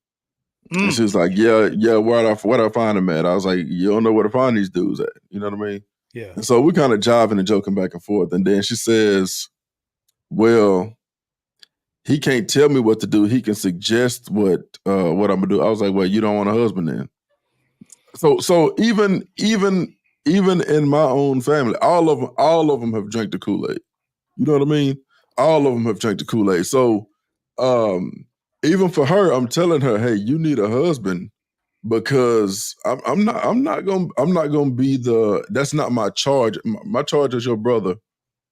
And she was like, yeah, where do I find him at? I was like, you don't know where to find these dudes at. You know what I mean? Yeah. And so we kind of jiving and joking back and forth. And then she says, well, he can't tell me what to do. He can suggest what I'm gonna do. I was like, well, you don't want a husband then. So even in my own family, all of them have drank the Kool-Aid. You know what I mean? All of them have drank the Kool-Aid. So even for her, I'm telling her, hey, you need a husband because I'm not gonna be that's not my charge. My charge as your brother,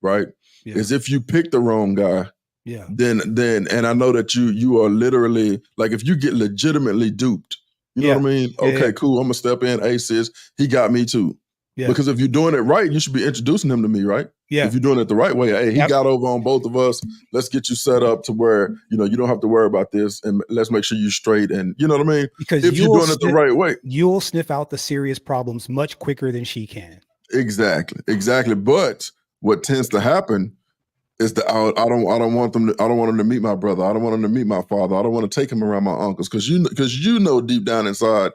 right? Yeah. Is if you pick the wrong guy, then and I know that you are literally, like, if you get legitimately duped, you know what I mean? Okay, cool. I'm gonna step in. Hey, sis, he got me too. Yeah. Because if you're doing it right, you should be introducing him to me, right? Yeah. If you're doing it the right way, hey, he Yep. got over on both of us. Let's get you set up to where, you know, you don't have to worry about this, and let's make sure you're straight. And you know what I mean? Because if you're doing it the right way. You'll sniff out the serious problems much quicker than she can. Exactly. But what tends to happen is that I don't want them to meet my brother. I don't want them to meet my father. I don't want to take him around my uncles because you know deep down inside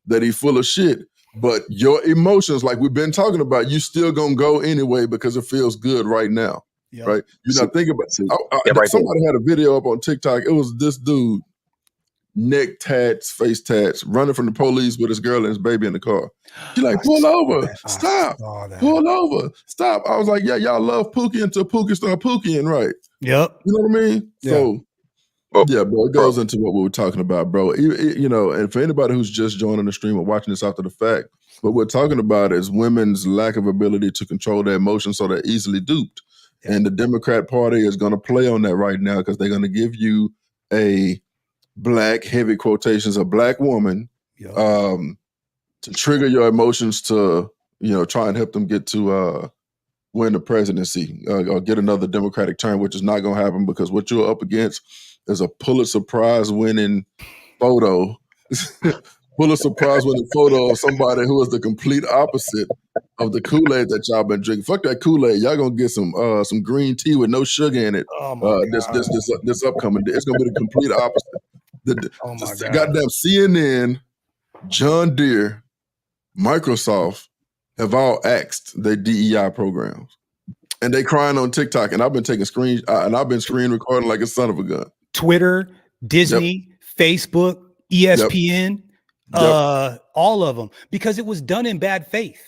that he's full of shit. But your emotions, like we've been talking about, you still gonna go anyway because it feels good right now, Yep. right? You're not thinking about. right Somebody had a video up on TikTok. It was this dude, neck tats, face tats, running from the police with his girl and his baby in the car. She's like, pull over, stop, pull over, stop. I was like, yeah, y'all love Pookie until Pookie start Pookieing, right? Yep. You know what I mean? Yeah. So, yeah, bro, it goes into what we were talking about, bro. You know, and for anybody who's just joining the stream or watching this after the fact, what we're talking about is women's lack of ability to control their emotions, so they're easily duped. Yeah. And the Democrat Party is going to play on that right now because they're going to give you a black, heavy quotations, a black woman Yep. to trigger your emotions to, you know, try and help them get to win the presidency or get another Democratic term, which is not going to happen because what you're up against is a Pulitzer Prize winning photo, Pulitzer Prize winning photo of somebody who is the complete opposite of the Kool-Aid that y'all been drinking. Fuck that Kool-Aid. Y'all gonna get some green tea with no sugar in it. Oh my God. This upcoming day. It's gonna be the complete opposite. Oh my God. Goddamn CNN, John Deere, Microsoft have all axed their DEI programs. And they crying on TikTok, and I've been taking and I've been screen recording like a son of a gun. Twitter, Disney, Facebook, ESPN, all of them, because it was done in bad faith.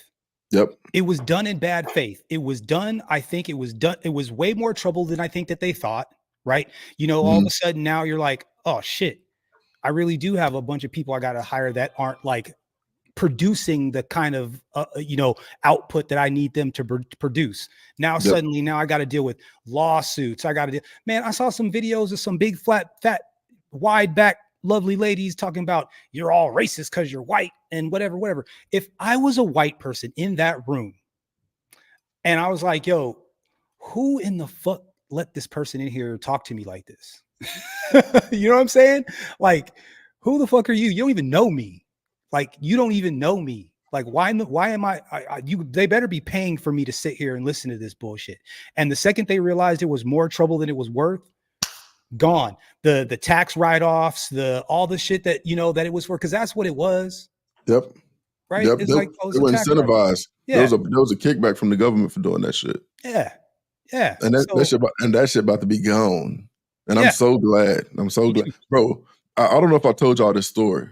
Yep. It was done in bad faith. It was done. I think it was done. It was way more trouble than I think that they thought. Right. You know, all of a sudden now you're like, oh shit, I really do have a bunch of people I got to hire that aren't like producing the kind of, you know, output that I need them to produce. Now, suddenly now I got to deal with lawsuits. I got to deal, man, I saw some videos of some big, fat, wide back, lovely ladies talking about you're all racist because you're white and whatever. If I was a white person in that room and I was like, yo, who in the fuck let this person in here talk to me like this? You know what I'm saying? Like, who the fuck are you? You don't even know me. Like, you don't even know me. Like, why am they better be paying for me to sit here and listen to this bullshit. And the second they realized it was more trouble than it was worth, gone. The tax write-offs, all the shit that, you know, that it was for, because that's what it was. Yep. Right. Yep. It's They like, were incentivized. Yeah. There was a kickback from the government for doing that shit. Yeah. Yeah. And that shit about to be gone. And I'm so glad. Bro, I don't know if I told y'all this story.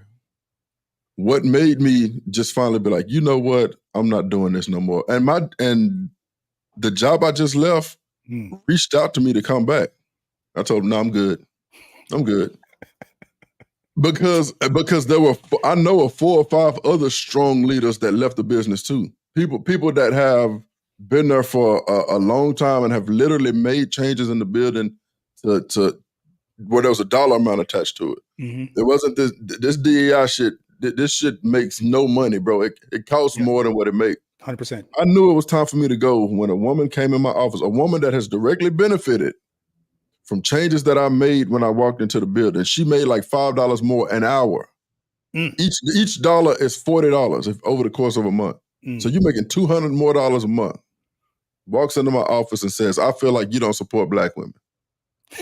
What made me just finally be like, you know what? I'm not doing this no more. And the job I just left reached out to me to come back. I told him, no, I'm good. Because I know of 4 or 5 other strong leaders that left the business too. People that have been there for a long time and have literally made changes in the building to where there was a dollar amount attached to it. There wasn't this DEI shit. This shit makes no money, bro. It costs more than what it makes. 100%. I knew it was time for me to go when a woman came in my office, a woman that has directly benefited from changes that I made when I walked into the building. She made like $5 more an hour. Each dollar is $40 over the course of a month. So you're making $200 more a month. Walks into my office and says, I feel like you don't support black women.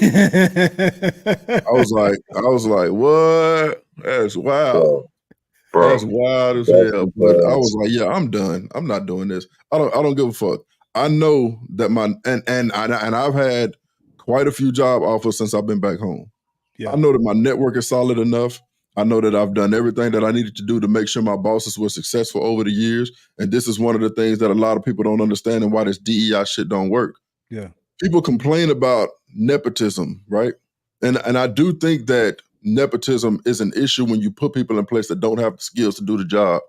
I was like, what? That's wild. Bro, That's wild as hell. But I was like, yeah, I'm done. I'm not doing this. I don't give a fuck. I know that and I've had quite a few job offers since I've been back home. Yeah. I know that my network is solid enough. I know that I've done everything that I needed to do to make sure my bosses were successful over the years. And this is one of the things that a lot of people don't understand and why this DEI shit don't work. Yeah. People complain about nepotism, right? And I do think that nepotism is an issue when you put people in place that don't have the skills to do the job.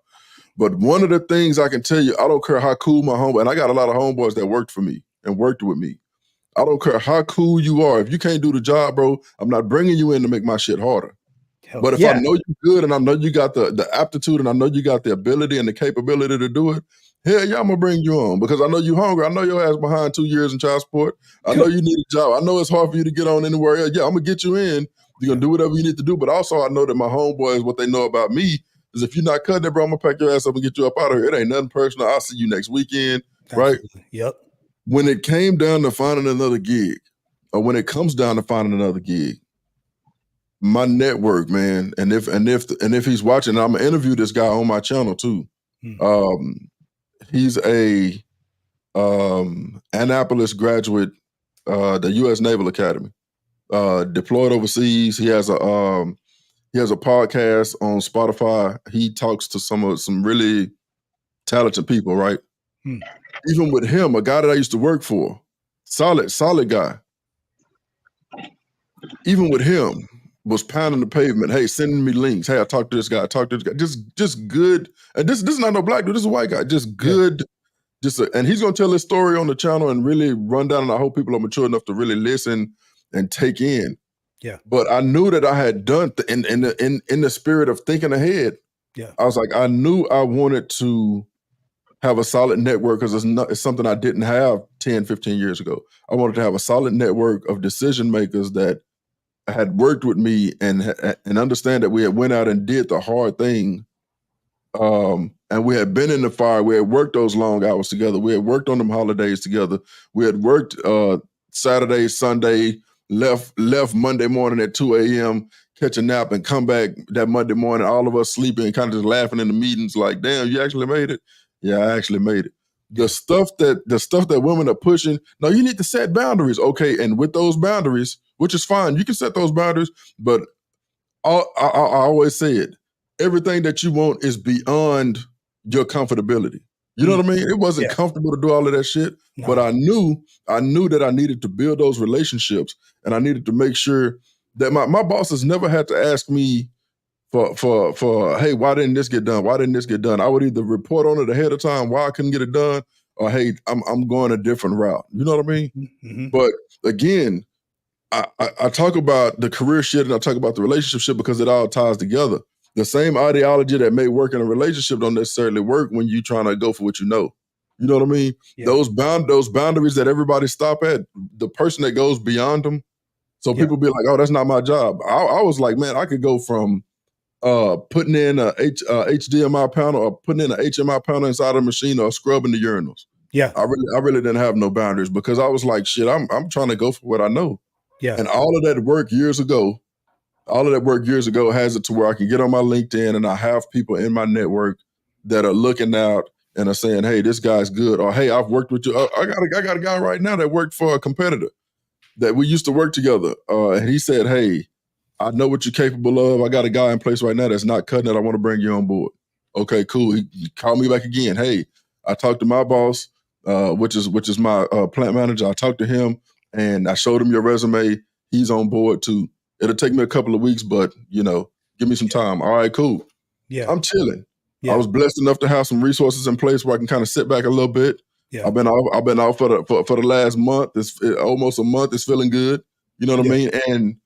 But one of the things I can tell you, I don't care how cool my homeboy, and I got a lot of homeboys that worked for me and worked with me. I don't care how cool you are. If you can't do the job, bro, I'm not bringing you in to make my shit harder. But if I know you're good and I know you got the aptitude and I know you got the ability and the capability to do it, hell yeah, I'm gonna bring you on because I know you hungry. I know your ass behind 2 years in child support. I know you need a job. I know it's hard for you to get on anywhere else. Yeah, I'm gonna get you in. You're gonna do whatever you need to do. But also, I know that my homeboys, what they know about me is if you're not cutting it, bro, I'm gonna pack your ass up and get you up out of here. It ain't nothing personal. I'll see you next weekend, right? Absolutely. Yep. When it came down to finding another gig, or when it comes down to finding another gig, my network, man, and if he's watching, I'm gonna interview this guy on my channel too. He's a Annapolis graduate, the U.S. Naval Academy, deployed overseas. He has a podcast on Spotify. He talks to some really talented people, right? Even with him, a guy that I used to work for, solid guy. Even with him, was pounding the pavement. Hey, sending me links. Hey, I talked to this guy. Just good. And this is not no black dude. This is a white guy. Just good. And he's gonna tell his story on the channel and really run down. And I hope people are mature enough to really listen and take in. Yeah. But I knew that I had done in the spirit of thinking ahead. Yeah. I was like, I knew I wanted to have a solid network because it's something I didn't have 10, 15 years ago. I wanted to have a solid network of decision makers that had worked with me and understand that we had went out and did the hard thing. And we had been in the fire. We had worked those long hours together. We had worked on them holidays together. We had worked Saturday, Sunday, left Monday morning at 2 a.m., catch a nap and come back that Monday morning, all of us sleeping and kind of just laughing in the meetings like, damn, you actually made it? Yeah, I actually made it. The stuff that women are pushing, no, you need to set boundaries. Okay, and with those boundaries, which is fine, you can set those boundaries, but I always say it, everything that you want is beyond your comfortability. You know what I mean? It wasn't comfortable to do all of that shit, but I knew that I needed to build those relationships, and I needed to make sure that my bosses never had to ask me for hey, why didn't this get done? Why didn't this get done? I would either report on it ahead of time why I couldn't get it done, or hey, I'm going a different route. You know what I mean? But again, I talk about the career shit and I talk about the relationship shit because it all ties together. The same ideology that may work in a relationship don't necessarily work when you're trying to go for what you know. You know what I mean? Yeah. Those boundaries that everybody stop at, the person that goes beyond them. So people be like, oh, that's not my job. I was like, man, I could go from putting in a HDMI panel or putting in an HMI panel inside a machine or scrubbing the urinals. Yeah. I really didn't have no boundaries because I was like, shit, I'm trying to go for what I know. Yeah. And all of that work years ago has it to where I can get on my LinkedIn and I have people in my network that are looking out and are saying, hey, this guy's good. Or, hey, I've worked with you. I got a guy right now that worked for a competitor that we used to work together. And he said, hey, I know what you're capable of. I got a guy in place right now that's not cutting it. I want to bring you on board. Okay, cool. He called me back again. Hey, I talked to my boss, which is my plant manager. I talked to him and I showed him your resume. He's on board too. It'll take me a couple of weeks, but give me some time. All right, cool. Yeah, I'm chilling. Yeah. I was blessed enough to have some resources in place where I can kind of sit back a little bit. Yeah. I've been out for the last month. It's almost a month. It's feeling good. You know what I mean? And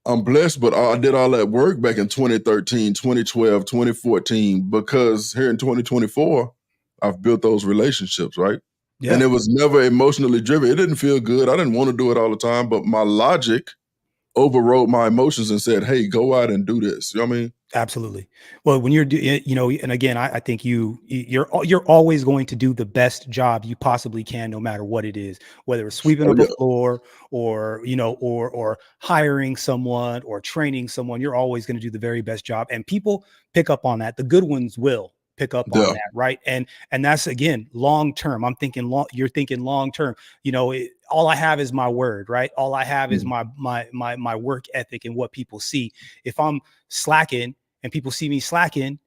I'm blessed, but I did all that work back in 2013, 2012, 2014, because here in 2024, I've built those relationships, right? Yeah. And it was never emotionally driven. It didn't feel good. I didn't want to do it all the time, but my logic overrode my emotions and said, hey, go out and do this. You know what I mean? Absolutely. Well, when you're, and again, I think you're always going to do the best job you possibly can, no matter what it is, whether it's sweeping up a floor or, or hiring someone or training someone, you're always going to do the very best job. And people pick up on that. The good ones will pick up on that. Right. And that's, again, long term. You're thinking long term, all I have is my word, right? All I have is my work ethic and what people see. If I'm slacking and people see me slacking,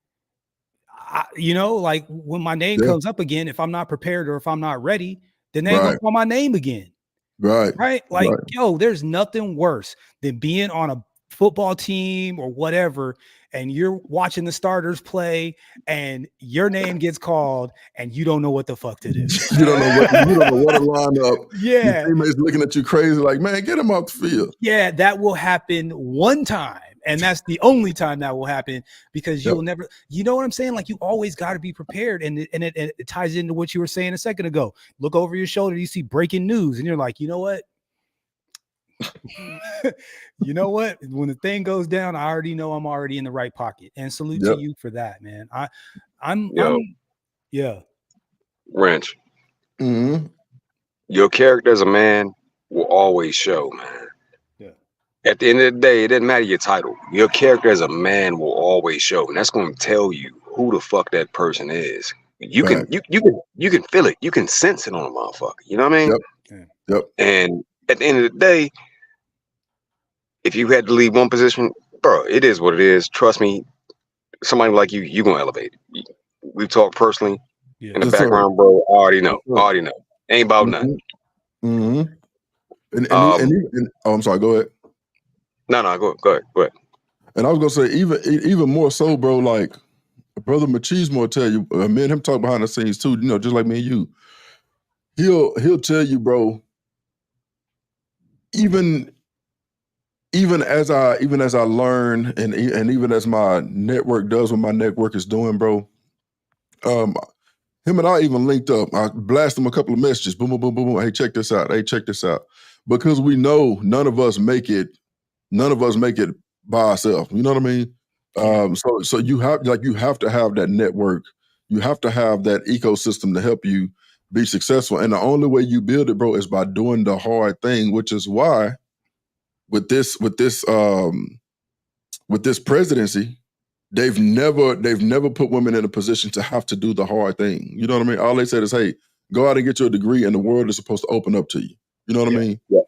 like when my name comes up again, if I'm not prepared or if I'm not ready, then they ain't gonna call my name again. Right. Like, yo, there's nothing worse than being on a football team or whatever, and you're watching the starters play and your name gets called and you don't know what the fuck to do. You don't know what to line up. Yeah. Your teammates looking at you crazy like, man, get him off the field. Yeah, that will happen one time. And that's the only time that will happen, because Yep. you'll never, you know what I'm saying? Like, you always got to be prepared. And it ties into what you were saying a second ago. Look over your shoulder, you see breaking news, and you're like, you know what? You know what? When the thing goes down, I already know I'm already in the right pocket. And salute to Yep. you for that, man. I'm yeah. Wrench, Mm-hmm. your character as a man will always show, man. Yeah. At the end of the day, it doesn't matter your title. Your character as a man will always show, and that's going to tell you who the fuck that person is. You can Fact. you can feel it. You can sense it on a motherfucker. You know what I mean? Yep. Yeah. Yep. And at the end of the day, if you had to leave one position, bro, it is what it is. Trust me, somebody like you gonna elevate. We've talked personally Yeah. in the Yes, sir. background, bro. I already know. Yes, I sir. already know. Ain't about nothing. Mm-hmm. And oh, I'm sorry. Go ahead. No, go ahead. And I was gonna say even more so, bro. Like brother Machismo will tell you. Me and him talk behind the scenes too. You know, just like me and you. He'll tell you, bro. Even as I learn and even as my network does what my network is doing, bro. Him and I even linked up. I blasted him a couple of messages. Boom, boom, boom, boom, boom. Hey, check this out. Hey, check this out. Because we know none of us make it by ourselves. You know what I mean? So you have to have that network. You have to have that ecosystem to help you be successful. And the only way you build it, bro, is by doing the hard thing, which is why with this presidency, they've never put women in a position to have to do the hard thing. You know what I mean? All they said is, hey, go out and get your degree and the world is supposed to open up to you. You know what I mean? Yeah.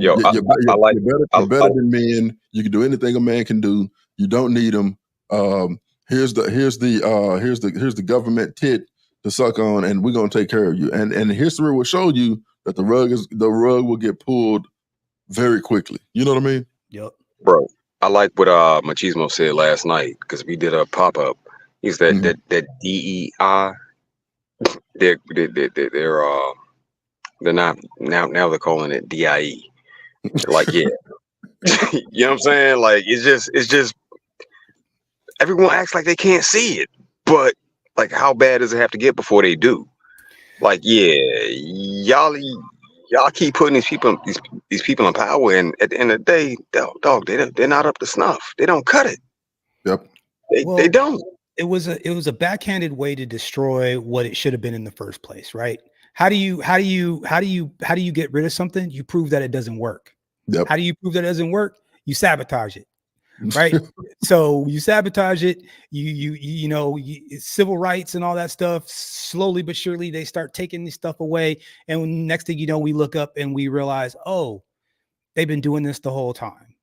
Yo, You're better than men. You can do anything a man can do. You don't need them. Here's the government tit to suck on, and we're gonna take care of you. And history will show you that the rug will get pulled very quickly. You know what I mean? Yep. bro. I like what Machismo said last night because we did a pop up. He's that Mhm. that DEI. They're not now they're calling it DIE. Like, yeah. You know what I'm saying? Like, it's just everyone acts like they can't see it, but like, how bad does it have to get before they do? Like, yeah, y'all keep putting these people in power, and at the end of the day, dog, they're not up to snuff. They don't cut it. Yep. They don't. It was a backhanded way to destroy what it should have been in the first place, right? How do you get rid of something? You prove that it doesn't work. Yep. How do you prove that it doesn't work? You sabotage it, right? So you sabotage it. Civil rights and all that stuff. Slowly but surely, they start taking this stuff away, and next thing you know, we look up and we realize, oh, they've been doing this the whole time.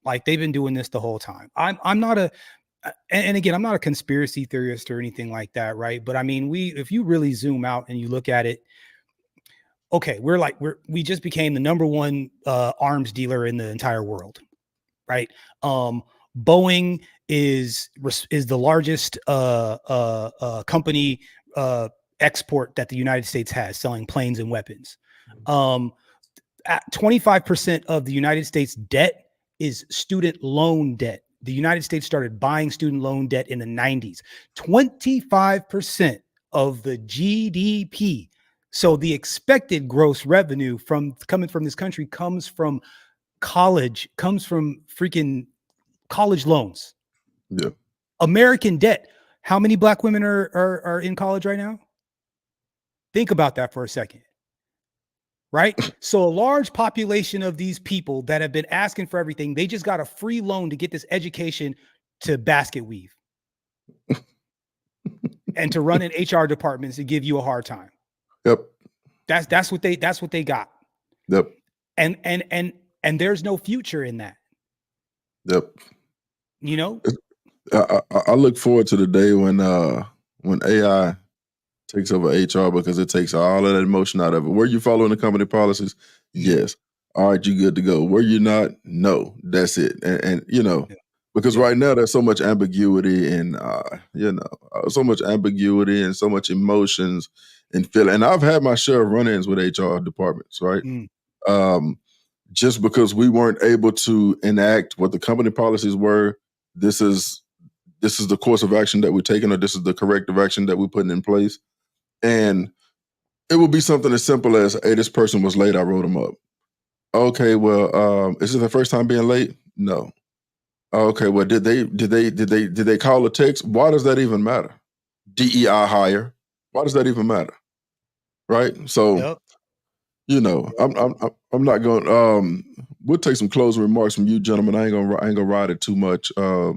Like, they've been doing this the whole time. I'm not a and again, I'm not a conspiracy theorist or anything like that, right? But I mean, if you really zoom out and you look at it, okay, we just became the number one arms dealer in the entire world, right? Boeing is the largest company export that the United States has, selling planes and weapons. 25% of the United States debt is student loan debt. The United States started buying student loan debt in the 90s. 25% of the GDP. So the expected gross revenue coming from this country comes from freaking college loans. Yeah. American debt. How many Black women are in college right now? Think about that for a second. Right? So a large population of these people that have been asking for everything, they just got a free loan to get this education to basket weave and to run in HR departments and give you a hard time. Yep. That's what they got. Yep. And there's no future in that. Yep. You know? I look forward to the day when AI takes over HR, because it takes all of that emotion out of it. Were you following the company policies? Yes. All right, you good to go. Were you not? No. That's it. And because right now there's so much ambiguity and so much ambiguity and so much emotions and feeling. And I've had my share of run-ins with HR departments, right? just because we weren't able to enact what the company policies were, this is the course of action that we're taking, or this is the corrective action that we're putting in place. And it would be something as simple as, hey, this person was late, I wrote them up. Okay, well, is it the first time being late? No. Okay, well, did they call a text? Why does that even matter? DEI hire. Why does that even matter? Right? So, Yep. I'm not going. We'll take some closing remarks from you, gentlemen. I ain't gonna ride it too much. I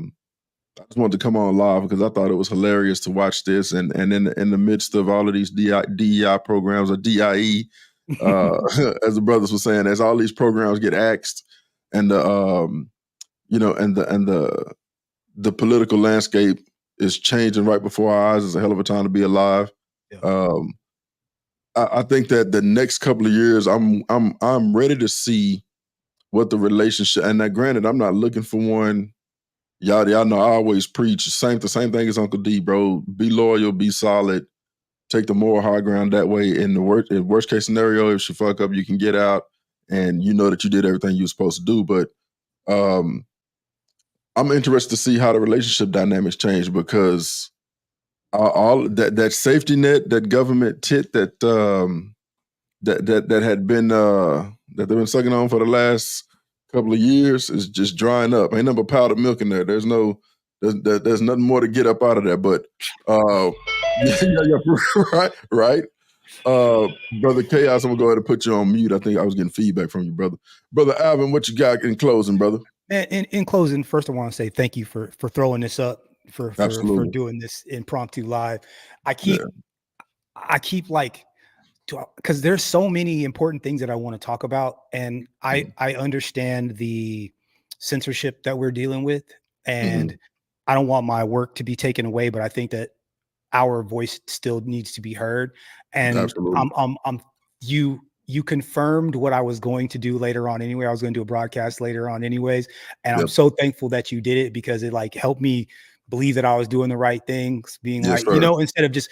just wanted to come on live because I thought it was hilarious to watch this, and in the midst of all of these DEI programs, or DIE, as the brothers were saying, as all these programs get axed, and the political landscape is changing right before our eyes. It's a hell of a time to be alive. Yeah. I think that the next couple of years, I'm ready to see what the relationship. And now, granted, I'm not looking for one. Y'all know I always preach the same thing as Uncle D, bro. Be loyal, be solid, take the moral high ground. That way, in worst case scenario, if she fuck up, you can get out, and you know that you did everything you were supposed to do. But I'm interested to see how the relationship dynamics change, because all that safety net, that government tit that had been that they've been sucking on for the last couple of years is just drying up. Ain't nothing but powdered milk in there. There's nothing more to get up out of there. But right. Brother Chaos, I'm gonna go ahead and put you on mute. I think I was getting feedback from you, brother. Brother Alvin, what you got in closing, brother? And in closing, first I want to say thank you for throwing this up, for Absolutely. doing this impromptu live. I keep like, because there's so many important things that I want to talk about, and I understand the censorship that we're dealing with, and I don't want my work to be taken away, but I think that our voice still needs to be heard. And Absolutely. You confirmed what I was going to do later on anyway. I was going to do a broadcast later on anyways. And I'm Yep. so thankful that you did it, because it like helped me believe that I was doing the right things, being Yes, like, sir. instead of just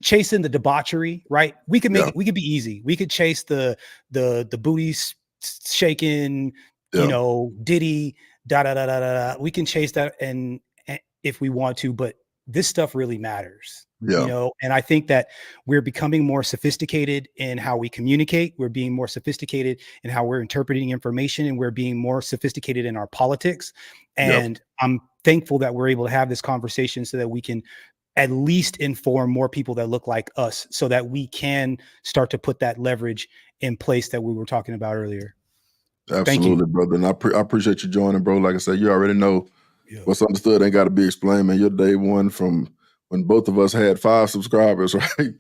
chasing the debauchery, right? We could make it, we could be easy. We could chase the booty shaking, Diddy, da da da da da. We can chase that and if we want to, but this stuff really matters. Yeah. And I think that we're becoming more sophisticated in how we communicate. We're being more sophisticated in how we're interpreting information, and we're being more sophisticated in our politics. And I'm thankful that we're able to have this conversation so that we can at least inform more people that look like us, so that we can start to put that leverage in place that we were talking about earlier. Absolutely, brother. And I appreciate you joining, bro. Like I said, you already know what's understood ain't got to be explained, man. You're day one from when both of us had 5 subscribers, right?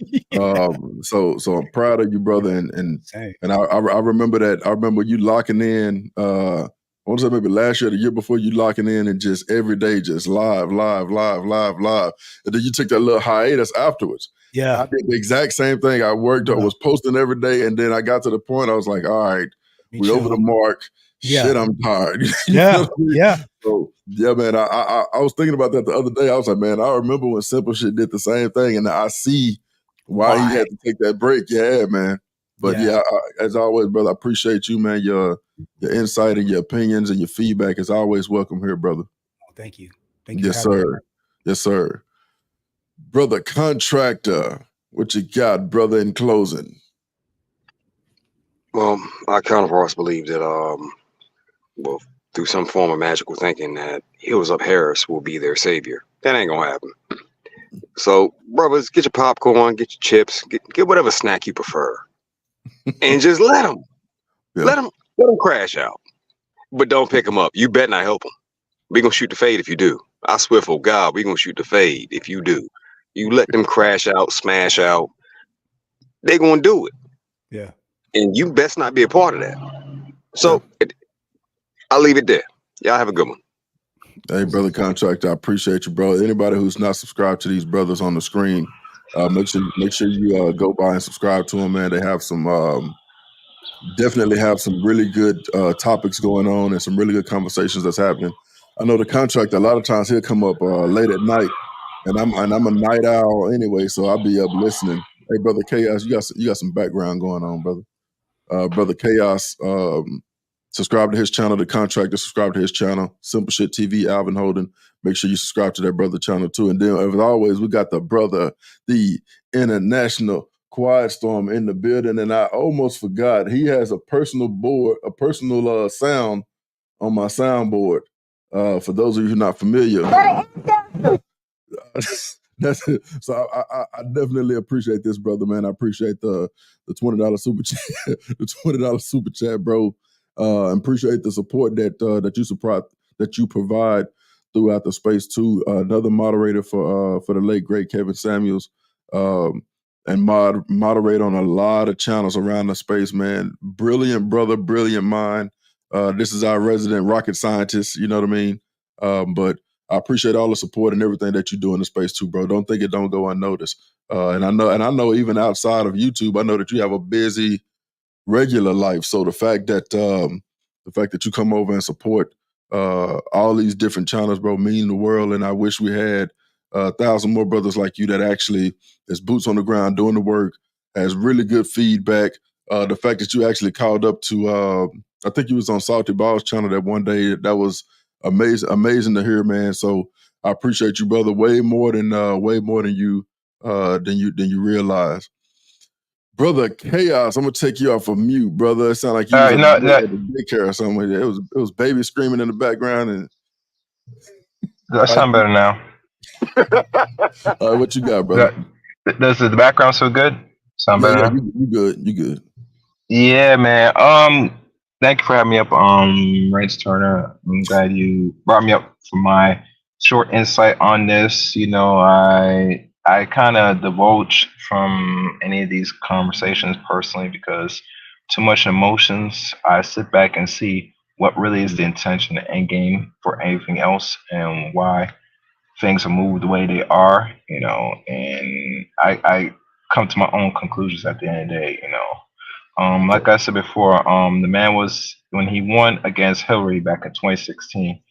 So I'm proud of you, brother. And I remember that. I remember you locking in. I want to say maybe last year, the year before, you locking in and just every day, just live. And then you took that little hiatus afterwards. Yeah, I did the exact same thing. I was posting every day, and then I got to the point I was like, all right, we over the mark. Shit, I'm tired. Yeah. So yeah, man, I was thinking about that the other day. I was like, man, I remember when Simple Shit did the same thing, and I see why he had to take that break. Yeah, man. But as always, brother, I appreciate you, man. Your insight and your opinions and your feedback is always welcome here, brother. Thank you. Thank you. Yes, sir. Yes, sir. Brother Contractor, what you got, brother, in closing? Well, our counterparts believe that, well, through some form of magical thinking, that Heels Up Harris will be their savior. That ain't gonna happen. So, brothers, get your popcorn, get your chips, get whatever snack you prefer, and just let them crash out. But don't pick them up. You better not help them. We gonna shoot the fade if you do. I swear for God, we gonna shoot the fade if you do. You let them crash out, smash out. They gonna do it. Yeah. And you best not be a part of that. So I'll leave it there. Y'all have a good one. Hey, brother Contractor, I appreciate you, bro. Anybody who's not subscribed to these brothers on the screen, make sure you go by and subscribe to them, man. They have some definitely have some really good topics going on and some really good conversations that's happening. I know the Contractor, a lot of times he'll come up late at night, and I'm a night owl anyway, so I'll be up listening. Hey, brother Chaos, you got some background going on, brother. Brother Chaos, Subscribe to his channel, The Contractor. Subscribe to his channel, Simple Shit TV, Alvin Holden. Make sure you subscribe to that brother channel too. And then, as always, we got the brother, the international Quiet Storm in the building. And I almost forgot, he has a personal board, a personal sound on my soundboard. For those of you who are not familiar. That's it. So I definitely appreciate this, brother, man. I appreciate the $20 super chat, the $20 super chat, bro. Appreciate the support that you provide throughout the space too. Another moderator for the late great Kevin Samuels, and moderate on a lot of channels around the space, man. Brilliant brother, brilliant mind. This is our resident rocket scientist. You know what I mean? But I appreciate all the support and everything that you do in the space too, bro. Don't think it don't go unnoticed. And I know even outside of YouTube, I know that you have a busy regular life. So the fact that you come over and support all these different channels, bro, mean the world. And I wish we had 1,000 more brothers like you that actually is boots on the ground doing the work, has really good feedback. The fact that you actually called up to, I think you was on Salty Ball's channel that one day. That was amazing to hear, man. So I appreciate you, brother, way more than you realize. Brother Chaos, I'm gonna take you off of mute, brother. It sounded like you was at the daycare or something. It was baby screaming in the background, and That sound better now. all right, what you got, brother? Does the background so good? Sound better now? You good. You good. Yeah, man. Thank you for having me up, Rance Turner. I'm glad you brought me up for my short insight on this. You know, I kind of divulge from any of these conversations personally because too much emotions. I sit back and see what really is the intention and end game for anything else and why things are moved the way they are, you know, and I come to my own conclusions at the end of the day, you know. Like I said before, the man was when he won against Hillary back in 2016.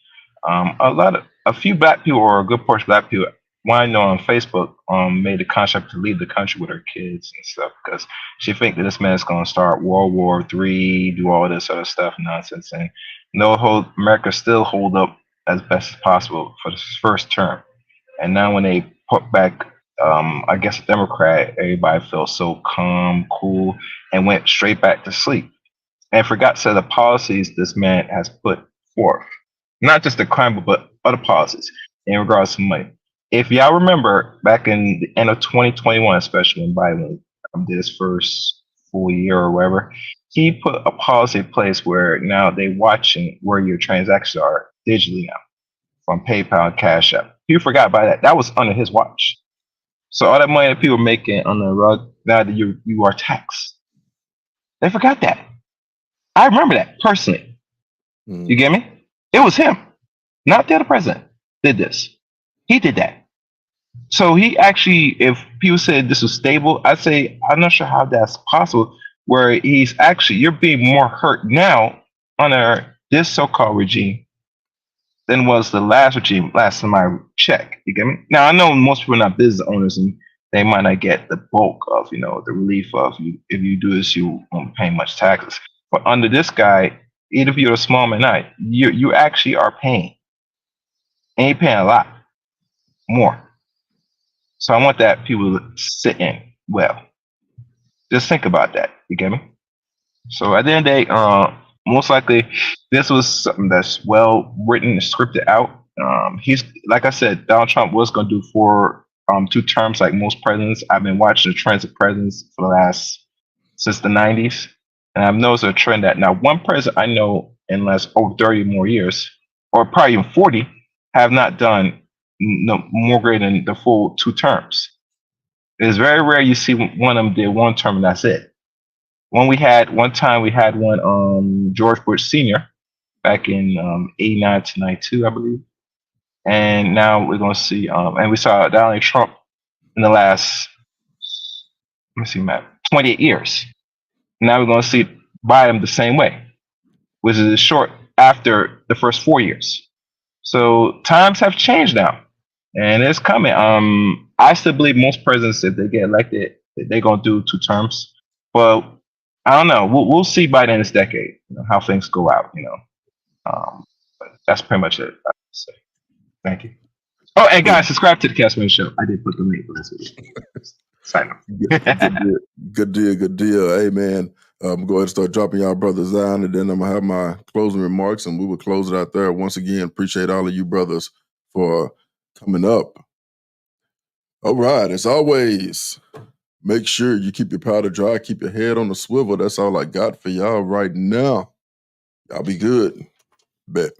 A few black people, or a good portion of black people, I know on Facebook, made the contract to leave the country with her kids and stuff because she think that this man's going to start World War III, do all this other stuff, nonsense, and America still hold up as best as possible for this first term. And now when they put back, I guess, a Democrat, everybody felt so calm, cool, and went straight back to sleep and forgot some of the policies this man has put forth. Not just the crime, but other policies in regards to money. If y'all remember back in the end of 2021, especially when Biden did his first full year or whatever, he put a policy in place where now they watching where your transactions are digitally now from PayPal and Cash App. You forgot about that. That was under his watch. So all that money that people are making on the rug, now that you are taxed. They forgot that. I remember that personally. You get me? It was him, not the other president, did this. He did that. So he actually, if people said this was stable, I'd say, I'm not sure how that's possible, where he's actually, you're being more hurt now under this so-called regime than was the last regime, last time I checked. You get me? Now, I know most people are not business owners and they might not get the bulk of, you know, the relief of you. If you do this, you won't pay much taxes. But under this guy, even if you're a small man, you actually are paying. And you're paying a lot more. So I want that people to sit in well. Just think about that. You get me? So at the end of the day, most likely this was something that's well written and scripted out. He's, like I said, Donald Trump was going to do for 2 terms like most presidents. I've been watching the trends of presidents for the since the 90s. And I've noticed a trend that now one president I know in the last over 30 more years, or probably even 40, have not done no more greater than the full 2 terms. It's very rare you see one of them did 1 term and that's it. One time we had one George Bush Sr. back in 89 to 92, I believe. And now we're gonna see and we saw Donald Trump in the last 28 years. Now we're gonna see Biden the same way, which is short after the first 4 years. So times have changed now. And it's coming. I still believe most presidents, if they get elected, they're gonna do 2 terms. But I don't know. We'll see by the end of this decade, how things go out. But that's pretty much it. I have to say. Thank you. Oh, and guys, subscribe to the Castman Show. I did put the link for this video. Sign up. Good deal. Good deal. Good deal. Hey, man, go ahead and start dropping y'all brothers down, and then I'm going to have my closing remarks, and we will close it out there. Once again, appreciate all of you brothers for coming up. All right. As always, make sure you keep your powder dry, keep your head on the swivel. That's all I got for y'all right now. Y'all be good. Bet.